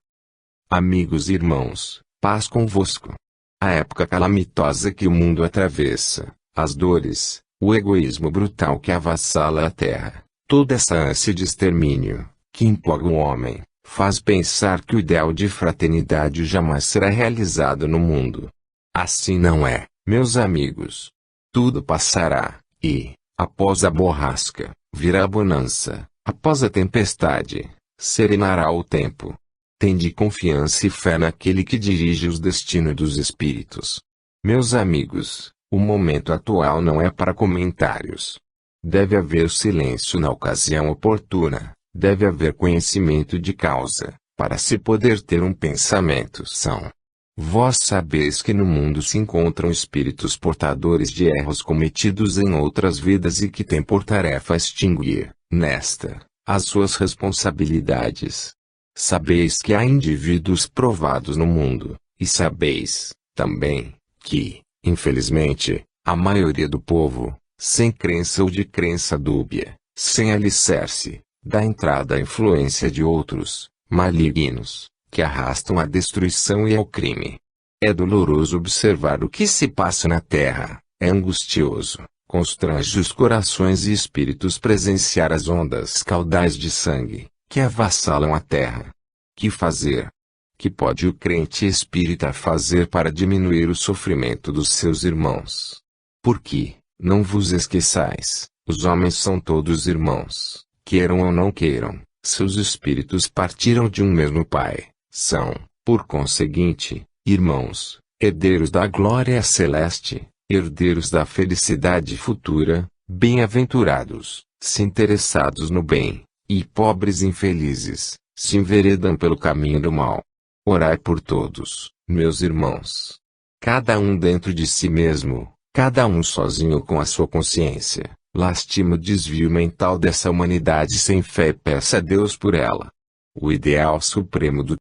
Amigos e irmãos, paz convosco. A época calamitosa que o mundo atravessa, as dores, o egoísmo brutal que avassala a terra, toda essa ânsia de extermínio, que empolga o homem, faz pensar que o ideal de fraternidade jamais será realizado no mundo. Assim não é, meus amigos. Tudo passará, e, após a borrasca, virá a bonança, após a tempestade, serenará o tempo. Tende confiança e fé naquele que dirige os destinos dos espíritos. Meus amigos, o momento atual não é para comentários. Deve haver silêncio na ocasião oportuna, deve haver conhecimento de causa, para se poder ter um pensamento são. Vós sabeis que no mundo se encontram espíritos portadores de erros cometidos em outras vidas e que têm por tarefa extinguir, nesta, as suas responsabilidades. Sabeis que há indivíduos provados no mundo, e sabeis, também, que, infelizmente, a maioria do povo, sem crença ou de crença dúbia, sem alicerce, dá entrada à influência de outros, malignos, que arrastam à destruição e ao crime. É doloroso observar o que se passa na terra, é angustioso, constrange os corações e espíritos presenciar as ondas caudais de sangue, que avassalam a terra. Que fazer? Que pode o crente espírita fazer para diminuir o sofrimento dos seus irmãos? Porque, não vos esqueçais, os homens são todos irmãos, queiram ou não queiram, seus espíritos partiram de um mesmo Pai. São, por conseguinte, irmãos, herdeiros da glória celeste, herdeiros da felicidade futura, bem-aventurados, se interessados no bem, e pobres infelizes, se enveredam pelo caminho do mal. Orai por todos, meus irmãos. Cada um dentro de si mesmo, cada um sozinho com a sua consciência, lastima o desvio mental dessa humanidade sem fé e peça a Deus por ela. O ideal supremo do